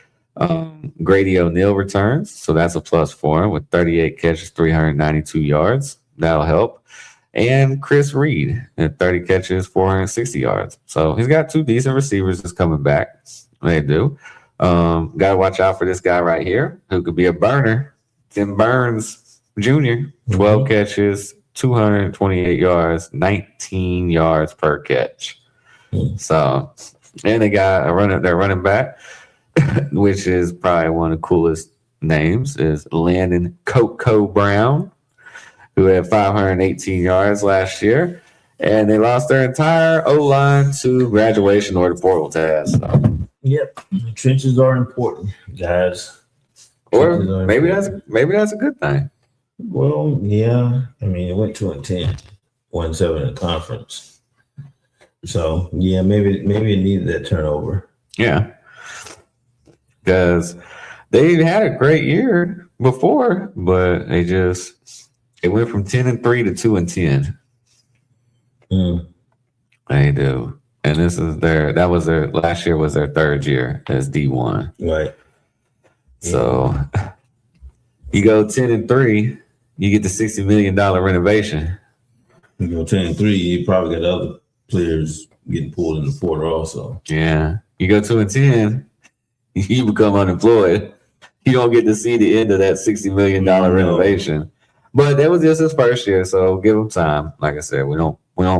Grady O'Neal returns, so that's a plus for him with 38 catches, 392 yards. That'll help. And Chris Reed at 30 catches, 460 yards. So he's got 2 decent receivers that's coming back. They do. Got to watch out for this guy right here who could be a burner. Tim Burns Jr., 12 catches, 228 yards, 19 yards per catch. So, and they got their running back, which is probably one of the coolest names, is Landon Coco Brown, who had 518 yards last year. And they lost their entire O-line to graduation or the portal task. So. Yep. Trenches are important, guys. Or maybe that's a good thing. Well, yeah. I mean, it went 2-10, 1-7 in the conference. So yeah, maybe it needed that turnover. Yeah. Because they had a great year before, but it went from 10-3 to 2-10. They do. And last year was their 3rd year as D1. Right. So you go 10-3, you get the $60 million renovation. You go 10-3, you probably got other players getting pulled in the portal also. Yeah. You go 2-10, you become unemployed. You don't get to see the end of that $60 million renovation. But that was just his first year, so give him time. Like I said, we don't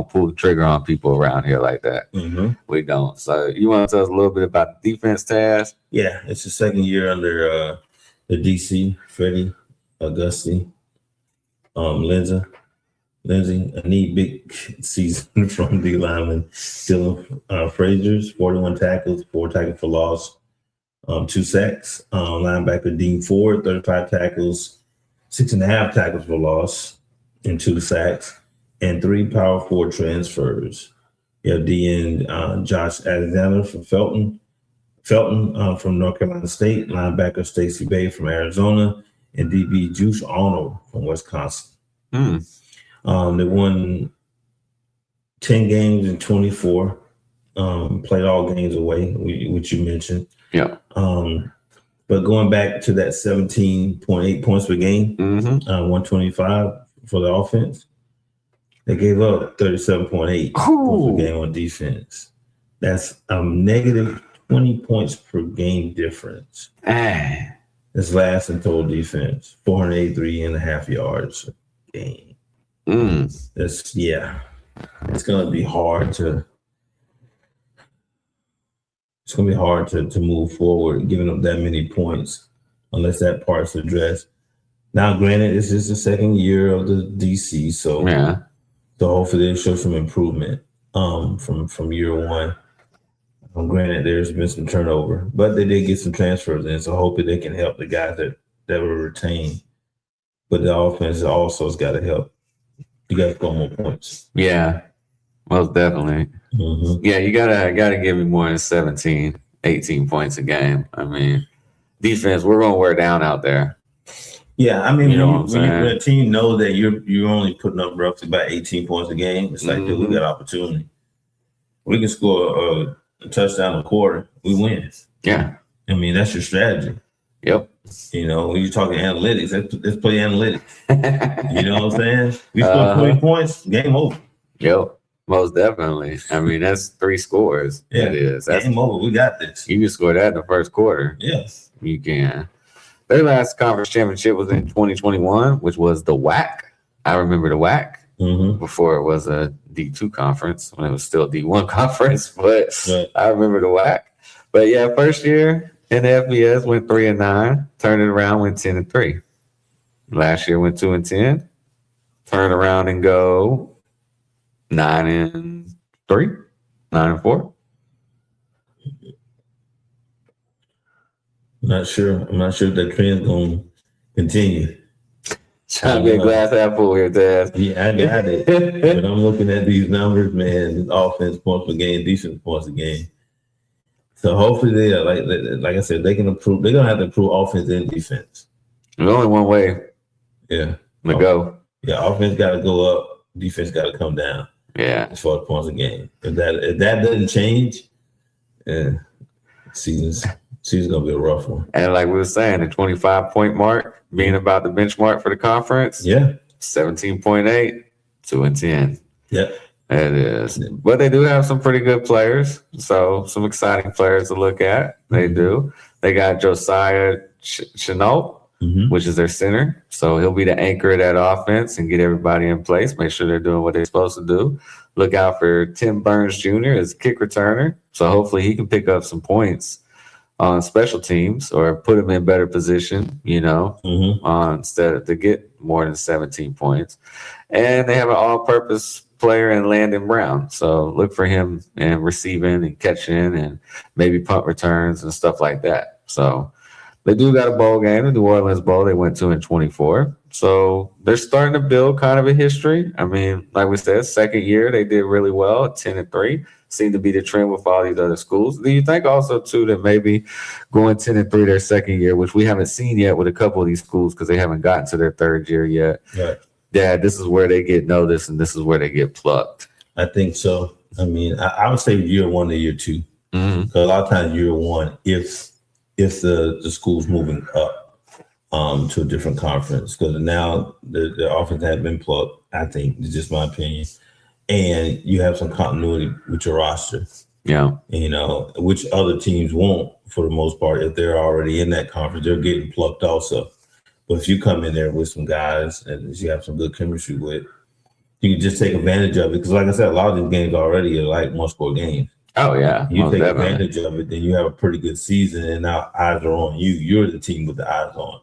pull the trigger on people around here like that. Mm-hmm. We don't. So you want to tell us a little bit about the defense, Taz? Yeah, it's the 2nd year under the DC, Freddie, Auguste, Lindsay. I need big season from D lineman Dylan Frazier's 41 tackles, 4 tackles for loss, 2 sacks. Linebacker Dean Ford, 35 tackles, 6.5 tackles for loss, and 2 sacks, and 3 power forward transfers. You have D and Josh Alexander from Felton from North Carolina State, linebacker Stacey Bay from Arizona, and DB Juice Arnold from Wisconsin. They won 10 games in 24, played all games away, which you mentioned. Yeah. But going back to that 17.8 points per game, 125 for the offense, they gave up 37.8 points per game on defense. That's a negative 20 points per game difference. That's last in total defense, 483.5 yards a game. It's going to be hard to move forward, giving up that many points unless that part's addressed. Now, granted, this is the 2nd year of the DC, so hopefully they'll show some improvement from year 1. Granted, there's been some turnover, but they did get some transfers in, so hopefully they can help the guys that were retained. But the offense also has got to help. You got to score more points. Yeah, most definitely. Yeah, you gotta give me more than 17, 18 points a game. I mean, defense, we're gonna wear down out there. Yeah, I mean, when a team know that you're only putting up roughly about 18 points a game, it's like, dude, we got opportunity. We can score a touchdown a quarter, we win. Yeah, I mean, that's your strategy. Yep. You know, when you're talking analytics, let's play analytics. You know what I'm saying? We score 20 points, game over. Yep, most definitely. I mean, that's 3 scores. Yeah, that's game over. We got this. You can score that in the first quarter. Yes, you can. Their last conference championship was in 2021, which was the WAC. I remember the WAC before it was a D2 conference, when it was still D1 conference, but I remember the WAC. But yeah, first year in the FBS went 3-9, turned it around, went 10-3. Last year went 2-10, turn around and go 9-3, 9-4. I'm not sure if that trend's going to continue. Trying to be a glass half full here, Dad. Yeah, I got it. But I'm looking at these numbers, man. Offense points per game, defense points per game. So hopefully they, like I said, they can improve. They're gonna have to improve offense and defense. There's only one way. Yeah. To go. Yeah, offense got to go up. Defense got to come down. Yeah. As far as points a game, if that doesn't change, season's Season's gonna be a rough one. And like we were saying, the 25-point mark being about the benchmark for the conference. Yeah. 17.8, 2-10. Yeah. It is. But they do have some pretty good players. So some exciting players to look at. They do. They got Josiah Chenault, which is their center. So he'll be the anchor of that offense and get everybody in place, make sure they're doing what they're supposed to do. Look out for Tim Burns Jr. as kick returner. So hopefully he can pick up some points on special teams or put him in better position, instead of to get more than 17 points. And they have an all-purpose player in Landon Brown. So look for him in receiving and catching and maybe punt returns and stuff like that. So they do got a bowl game, the New Orleans Bowl they went to in 24. So they're starting to build kind of a history. I mean, like we said, second year, they did really well, 10-3. Seemed to be the trend with all these other schools. Do you think also, too, that maybe going 10-3 their second year, which we haven't seen yet with a couple of these schools because they haven't gotten to their third year yet, yeah, this is where they get noticed and this is where they get plucked? I think so. I mean, I would say year 1 to year 2. Because a lot of times year 1, if the school's moving up to a different conference, because now the offense had been plucked, I think, it's just my opinion. And you have some continuity with your roster. Yeah. Which other teams won't for the most part. If they're already in that conference, they're getting plucked also. But if you come in there with some guys and you have some good chemistry with, you can just take advantage of it. Because like I said, a lot of these games already are like one-score games. Oh, yeah. You take advantage of it, then you have a pretty good season, and now eyes are on you. You're the team with the eyes on.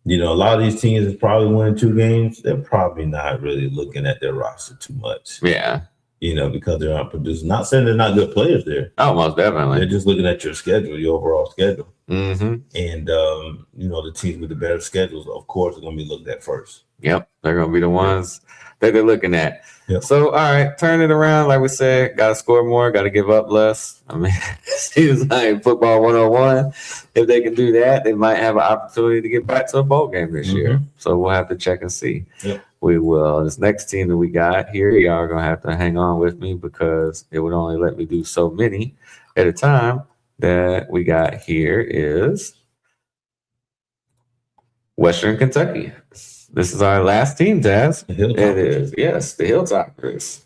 A lot of these teams is probably winning 2 games. They're probably not really looking at their roster too much. Yeah. Because they're not producing. Not saying they're not good players there. Oh, most definitely. They're just looking at your schedule, your overall schedule. Mm-hmm. And, the teams with the better schedules, of course, are going to be looked at first. Yep. They're going to be the ones that they're looking at. Yep. So, all right, turn it around. Like we said, got to score more, got to give up less. I mean, it seems like football 101. If they can do that, they might have an opportunity to get back to a bowl game this year. So we'll have to check and see. Yep. We will. This next team that we got here, y'all are going to have to hang on with me because it would only let me do so many at a time. That we got here is Western Kentucky. This is our last team, Taz. It is. Yes, the Hilltoppers.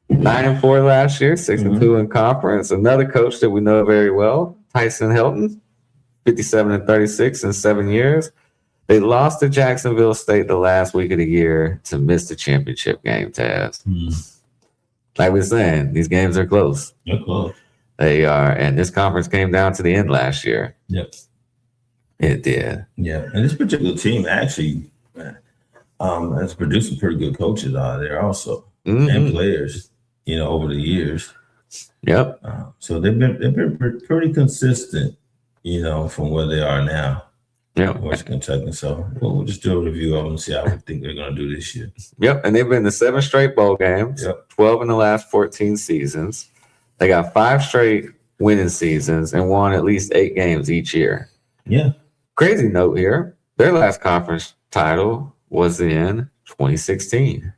9-4 last year, 6-2 in conference. Another coach that we know very well, Tyson Helton, 57-36 in 7 years. They lost to Jacksonville State the last week of the year to miss the championship game, Taz. Like we were saying, these games are close. They're close. They are. And this conference came down to the end last year. Yep. It did. Yeah. And this particular team actually has produced some pretty good coaches out there also and players, over the years. Yep. So they've been pretty consistent, from where they are now. Yeah. West Kentucky. So we'll just do a review of them and see how we think they're going to do this year. Yep. And they've been to 7 straight bowl games, 12 in the last 14 seasons. They got 5 straight winning seasons and won at least 8 games each year. Yeah. Crazy note here. Their last conference title was in 2016.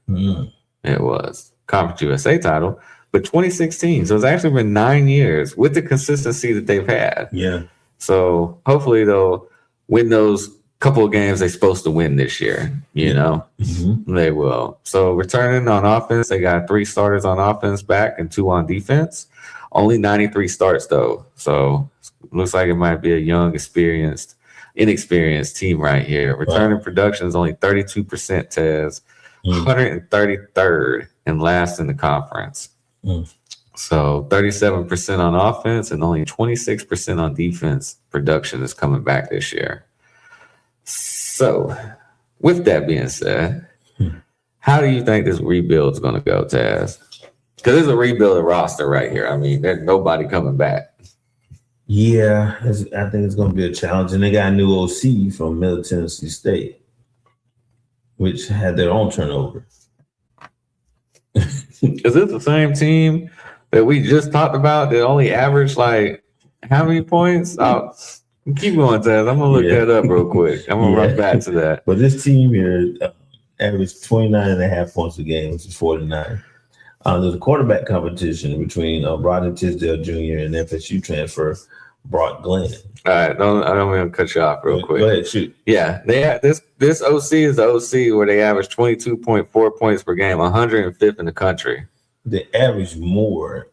It was Conference USA title, but 2016. So it's actually been 9 years with the consistency that they've had. Yeah. So hopefully they'll win those couple of games they're supposed to win this year. They will. So returning on offense, they got 3 starters on offense back and 2 on defense. Only 93 starts though. So looks like it might be a young, inexperienced team right here. Returning production is only 32%, Tez. 133rd and last in the conference. So 37% on offense and only 26% on defense production is coming back this year. So with that being said, how do you think this rebuild is going to go, Taz? Because it's a rebuild roster right here. I mean, there's nobody coming back. Yeah, I think it's going to be a challenge. And they got a new OC from Middle Tennessee State, which had their own turnover. Is this the same team that we just talked about that only averaged like how many points? Keep going, Taz. I'm going to look that up real quick. I'm going to run back to that. But this team here averaged 29.5 points a game, which is 49. There's a quarterback competition between Rodney Tisdale Jr. and FSU transfer Brock Glenn. All right, I don't want to cut you off real quick. Go ahead, shoot. Yeah, they had this OC is the OC where they average 22.4 points per game, 105th in the country. They averaged more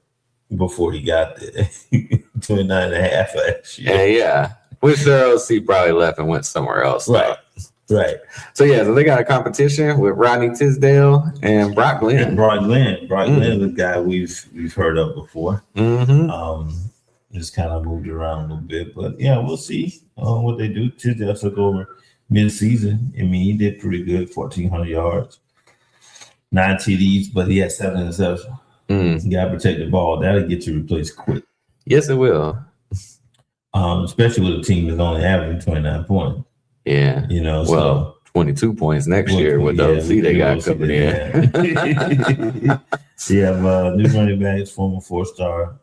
before he got there. 29.5 last year. And yeah, which their OC probably left and went somewhere else. Right. Right. So yeah, so they got a competition with Rodney Tisdale and Brock And Glenn. Brock Glenn. Brock Glenn is a guy we've heard of before. Mm-hmm. Just kind of moved around a little bit. But yeah, we'll see what they do. Tisdale took over mid-season. I mean, he did pretty good, 1,400 yards, 9 TDs, but he had 7 interceptions. You got to protect the ball. That'll get you replaced quick. Yes, it will. Especially with a team that's only averaging 29 points. Yeah. You know, well, 22 points next year with the OC they got coming in. You have new running backs, former 4-star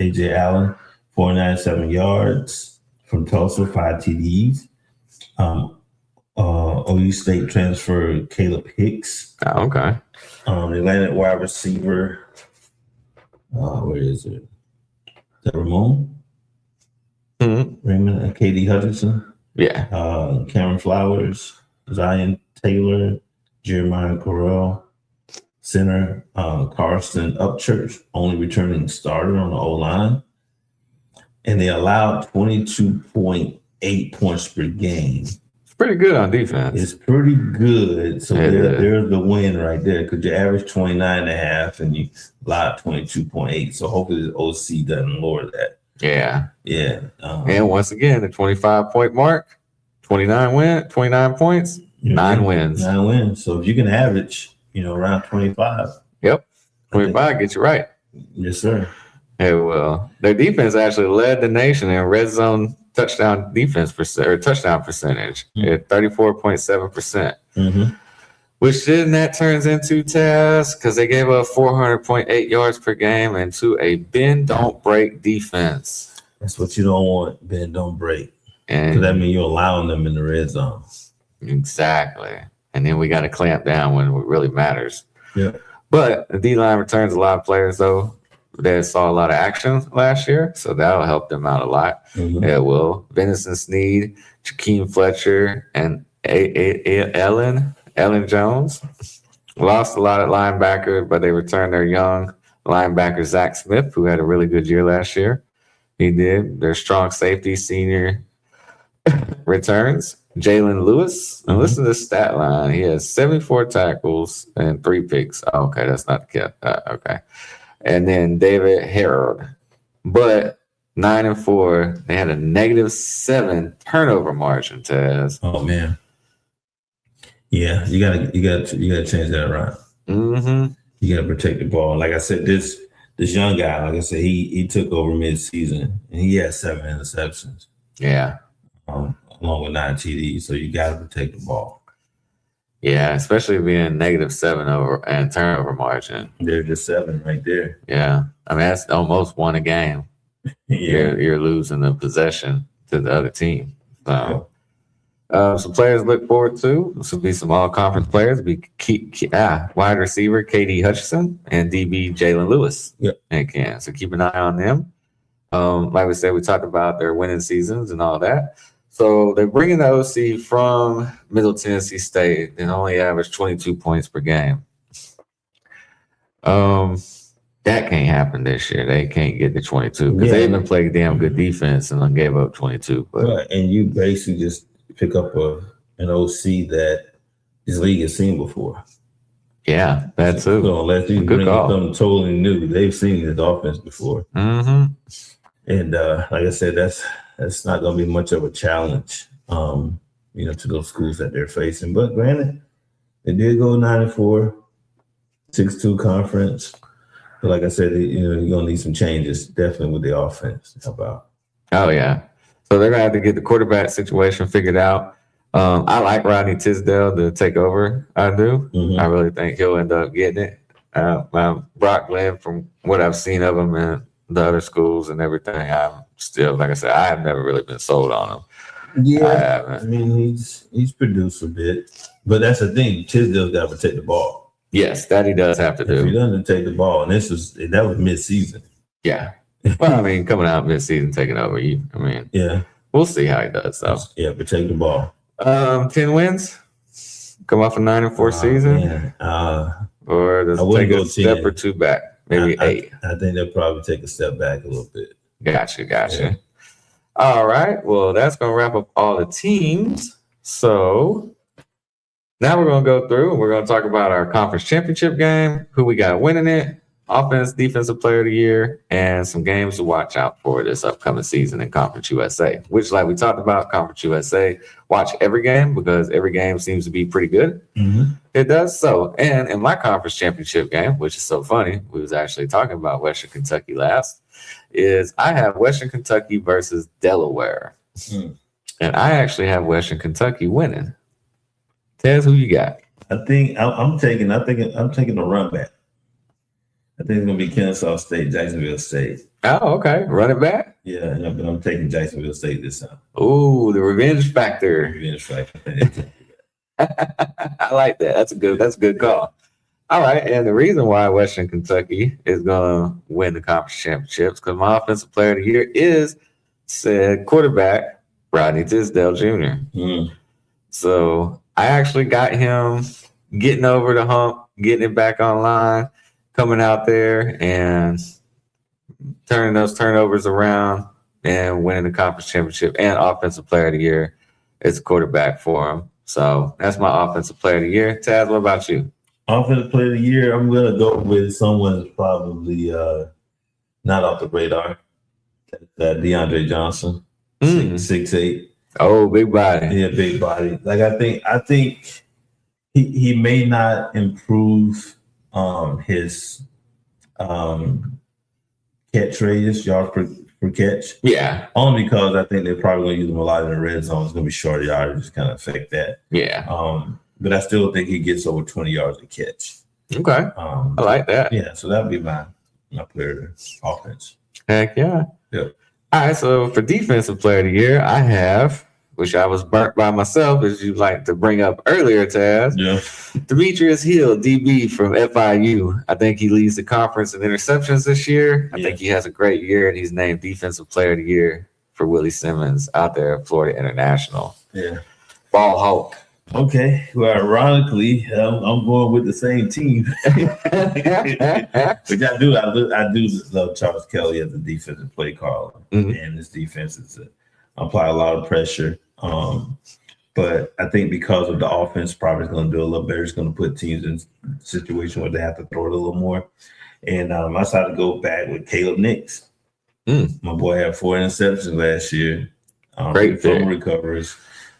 AJ Allen, 497 yards from Tulsa, 5 TDs. OU State transfer Caleb Hicks. Oh, okay. They landed wide receiver. Where is it? Is that Ramon? Mm-hmm. Raymond, KD Hutchinson. Yeah. Cameron Flowers, Zion Taylor, Jeremiah Correll, center Carson Upchurch, only returning starter on the O-line. And they allowed 22.8 points per game. It's pretty good on defense. It's pretty good. So there's the win right there because you average 29.5 and you allowed 22.8. So hopefully the OC doesn't lower that. Yeah. Yeah. And once again, the 25-point mark, 29 points, 9 wins. 9 wins. So if you can average, around 25. Yep. 25 gets you right. Yes, sir. Yeah, well, their defense actually led the nation in red zone touchdown percentage at 34.7%. Mm-hmm. Which then that turns into Taz because they gave up 400.8 yards per game and to a bend don't break defense. That's what you don't want, bend don't break. And that means you're allowing them in the red zone. Exactly. And then we got to clamp down when it really matters. Yeah. But the D-line returns a lot of players, though, that saw a lot of action last year. So that'll help them out a lot. Mm-hmm. It will. Venison Sneed, Jakeem Fletcher, and Ellen Jones lost a lot of linebackers, but they returned their young linebacker, Zach Smith, who had a really good year last year. He did. Their strong safety senior returns. Jalen Lewis. And listen to the stat line. He has 74 tackles and 3 picks. Oh, okay, that's not the cat. Okay. And then David Harold. But 9-4, they had a -7 turnover margin, Taz. Oh man. Yeah, you gotta change that around. Mm-hmm. You gotta protect the ball. Like I said, this young guy, like I said, he took over mid-season and he had 7 interceptions. Yeah. Along with 9 TDs. So you gotta protect the ball. Yeah, especially being -7 over and turnover margin. There's just 7 right there. Yeah. I mean, that's almost 1 a game. Yeah. You're losing the possession to the other team. So some players look forward to. This will be some all-conference players. Wide receiver KD Hutchinson and DB Jalen Lewis. Yep. And so keep an eye on them. Like we said, we talked about their winning seasons and all that. So they're bringing the OC from Middle Tennessee State and only average 22 points per game. That can't happen this year. They can't get to 22 because they've been playing damn good defense and then gave up 22. But and you basically just pick up an OC that this league has seen before. Yeah, that too. So unless you bring something totally new, they've seen this offense before. Mm-hmm. And like I said, that's not going to be much of a challenge, to those schools that they're facing. But granted, they did go 9-4, 6-2 conference. But like I said, you're going to need some changes, definitely with the offense. How about? Oh, yeah. So they're going to have to get the quarterback situation figured out. I like Rodney Tisdale to take over. I do. Mm-hmm. I really think he'll end up getting it. Brock Glenn, from what I've seen of him in the other schools and everything, I'm still, like I said, I have never really been sold on him. Yeah, I mean, he's produced a bit. But that's the thing. Tisdale's got to protect the ball. Yes, that he does have to do. If he doesn't take the ball, and that was mid-season. Yeah. Well, I mean, coming out mid-season, taking over. Yeah. We'll see how he does. So, Yeah, protect the ball. 10 wins. Come off a 9-4 season, Man. or does I it wouldn't take a go step 10. or two back? Maybe 8. I think they'll probably take a step back a little bit. Gotcha. Yeah. All right. Well, that's going to wrap up all the teams. So now we're going to go through and we're going to talk about our conference championship game, who we got winning it, offense, defensive player of the year, and some games to watch out for this upcoming season in Conference USA, which, like we talked about, Conference USA, watch every game because every game seems to be pretty good. Mm-hmm. It does. So, and in my conference championship game, which is so funny, we was actually talking about Western Kentucky last, is I have Western Kentucky versus Delaware. Mm. And I actually have Western Kentucky winning. Tez, who you got? I think I'm taking the run back. I think it's gonna be Kennesaw State, Jacksonville State. Oh, okay. Run it back. Yeah, but I'm taking Jacksonville State this time. Ooh, the revenge factor. Revenge factor. I like that. That's a good call. All right. And the reason why Western Kentucky is gonna win the conference championships because my offensive player of the year is said quarterback Rodney Tisdale Jr. Mm. So I actually got him getting over the hump, getting it back online, coming out there and turning those turnovers around and winning the conference championship and offensive player of the year as a quarterback for him. So that's my offensive player of the year. Taz, what about you? Offensive player of the year, I'm gonna go with someone that's probably not off the radar. That DeAndre Johnson, 6'8". Oh, big body. Yeah, big body. Like I think he may not improve his catch radius, yards per catch. Yeah. Only because I think they're probably going to use him a lot in the red zone. It's going to be short yardage, just kind of affect that. Yeah. But I still think he gets over 20 yards a catch. Okay. I like that. Yeah, so that would be my player offense. Heck yeah. Yep. All right. So for defensive player of the year, I have, which I was burnt by myself, as you like to bring up earlier, Taz. Yeah. Demetrius Hill, DB from FIU. I think he leads the conference in interceptions this year. I think he has a great year, and he's named Defensive Player of the Year for Willie Simmons out there at Florida International. Yeah. Ball Hulk. Okay. Well, ironically, I'm going with the same team. Which I do love Charles Kelly as a defensive play caller. Mm-hmm. And his defense is apply a lot of pressure. But I think because of the offense, probably going to do a little better. It's going to put teams in a situation where they have to throw it a little more. And I decided to go back with Caleb Nix. My boy had 4 interceptions last year. Great from recoveries.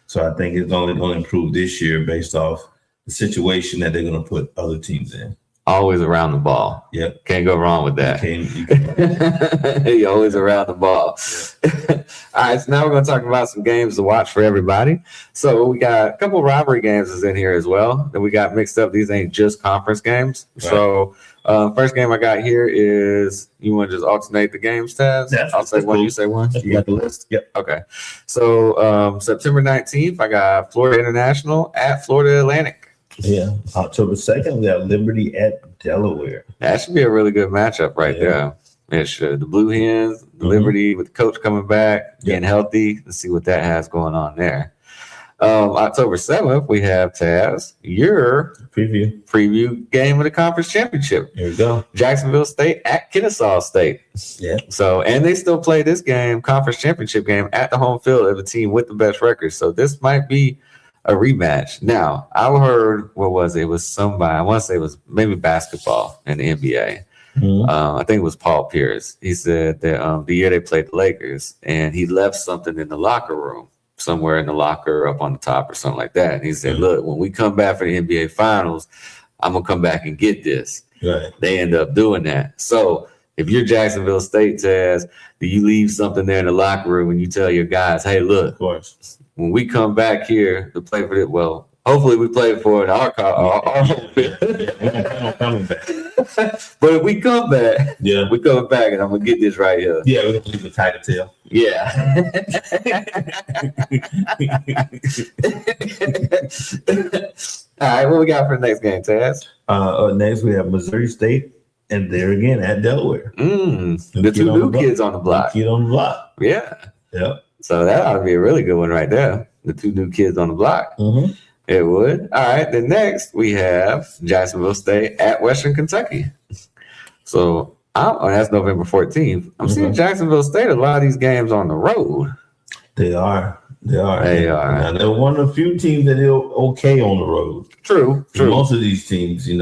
So I think it's only going to improve this year based off the situation that they're going to put other teams in. Always around the ball. Yep. Can't go wrong with that. You're always around the ball. All right, so now we're going to talk about some games to watch for everybody. So we got a couple rivalry games is in here as well that we got mixed up. These ain't just conference games. Right. So first game I got here is, you want to just alternate the games, Taz? Yeah, I'll say one, you say one. You got the list? Yep. Okay. So September 19th, I got Florida International at Florida Atlantic. Yeah. October 2nd, we have Liberty at Delaware. That should be a really good matchup right there. It should. The Blue Hens, the Liberty with the coach coming back, getting healthy. Let's see what that has going on there. October 7th, we have Taz, your preview game of the conference championship. Here we go. Jacksonville State at Kennesaw State. Yeah. So, and they still play this game, conference championship game, at the home field of the team with the best record. So this might be a rematch. Now, I heard, what was it? It was somebody, I want to say it was maybe basketball in the NBA. I think it was Paul Pierce. He said that the year they played the Lakers, and he left something in the locker room, somewhere in the locker up on the top or something like that. And he said, look, when we come back for the NBA Finals, I'm going to come back and get this. Right. They end up doing that. So if you're Jacksonville State, Taz, do you leave something there in the locker room and you tell your guys, hey, look, of course, when we come back here to play for it, well, hopefully we play for it our home field. Coming back. But if we come back, we're coming back, and I'm gonna get this right here. Yeah, we're gonna leave the tiger tail. Yeah. All right, what we got for the next game, Taz? Next we have Missouri State and there again at Delaware. The two new kids on the block. Kid on the block. Yeah. Yep. So that ought to be a really good one right there. The two new kids on the block. Mm-hmm. It would. All right. Then next we have Jacksonville State at Western Kentucky. So that's November 14th. I'm seeing Jacksonville State a lot of these games on the road. They are. They are. Now, they're one of the few teams that are okay on the road. True. Most of these teams, they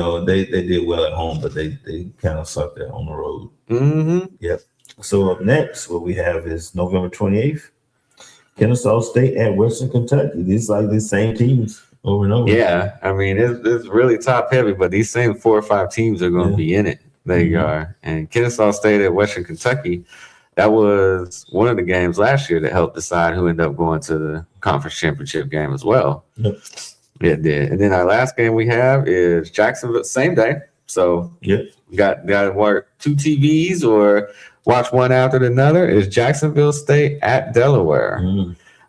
did well at home, but they kind of sucked at on the road. Mm-hmm. Yep. So up next, what we have is November 28th, Kennesaw State at Western Kentucky. These like the same teams over and over. Yeah, I mean it's really top heavy, but these same 4 or 5 teams are going to be in it. They are. And Kennesaw State at Western Kentucky, that was one of the games last year that helped decide who ended up going to the conference championship game as well. Yep. It did. And then our last game we have is Jacksonville, same day. So we got to work 2 TVs or watch one after another. Is Jacksonville State at Delaware,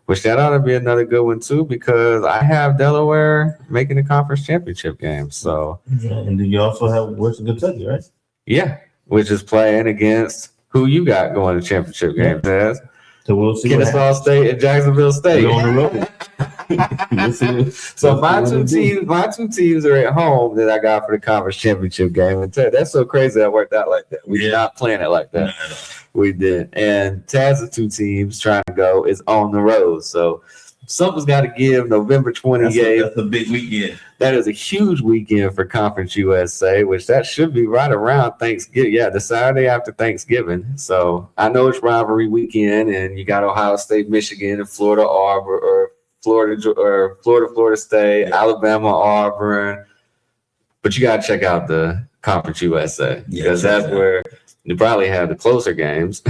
which that ought to be another good one too, because I have Delaware making the conference championship game. So, and then you also have Western Kentucky, right? Yeah, which is playing against who you got going to championship game, Taz. So we'll see. Kennesaw State and Jacksonville State. We're on the road. So my two teams are at home that I got for the conference championship game. And Ted, that's so crazy that worked out like that. We did not plan it like that. No. We did. And Taz's 2 teams trying to go is on the road. So something's got to give. November 28th. That's a big weekend. That is a huge weekend for Conference USA, which that should be right around Thanksgiving. Yeah, the Saturday after Thanksgiving. So I know it's rivalry weekend, and you got Ohio State, Michigan, and Florida, Auburn, or Florida State, Alabama, Auburn. But you got to check out the Conference USA because that's where you probably have the closer games.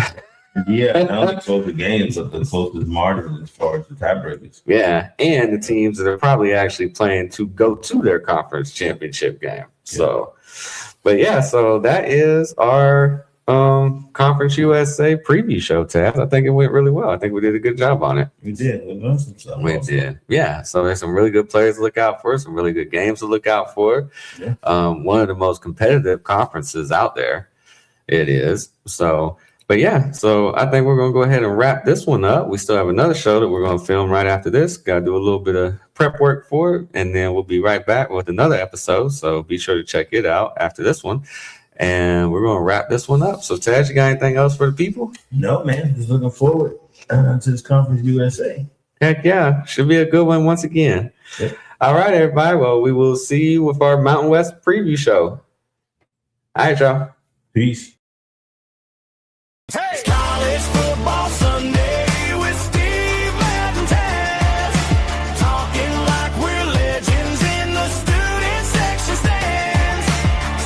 Yeah, not the closer games, but the closest margin as far as the tiebreakers. Yeah, and the teams that are probably actually playing to go to their conference championship game. So, but yeah, so that is our Conference USA preview show, Taz. I think it went really well. I think we did a good job on it. We did. We did. Yeah. So there's some really good players to look out for, some really good games to look out for. Yeah. One of the most competitive conferences out there. It is. So, but yeah, so I think we're going to go ahead and wrap this one up. We still have another show that we're going to film right after this. Got to do a little bit of prep work for it, and then we'll be right back with another episode. So be sure to check it out after this one. And we're going to wrap this one up. So, Taz, you got anything else for the people? No, man. Just looking forward to this Conference USA. Heck yeah. Should be a good one once again. Yep. All right, everybody. Well, we will see you with our Mountain West preview show. All right, y'all. Peace. Hey, college football Sunday with Steve Matt and Taz, talking like we're legends in the student section stands.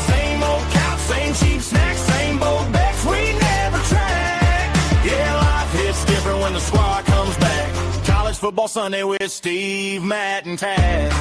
Same old couch, same cheap snacks, same old bets we never track. Yeah, life hits different when the squad comes back. College football Sunday with Steve, Matt, and Taz.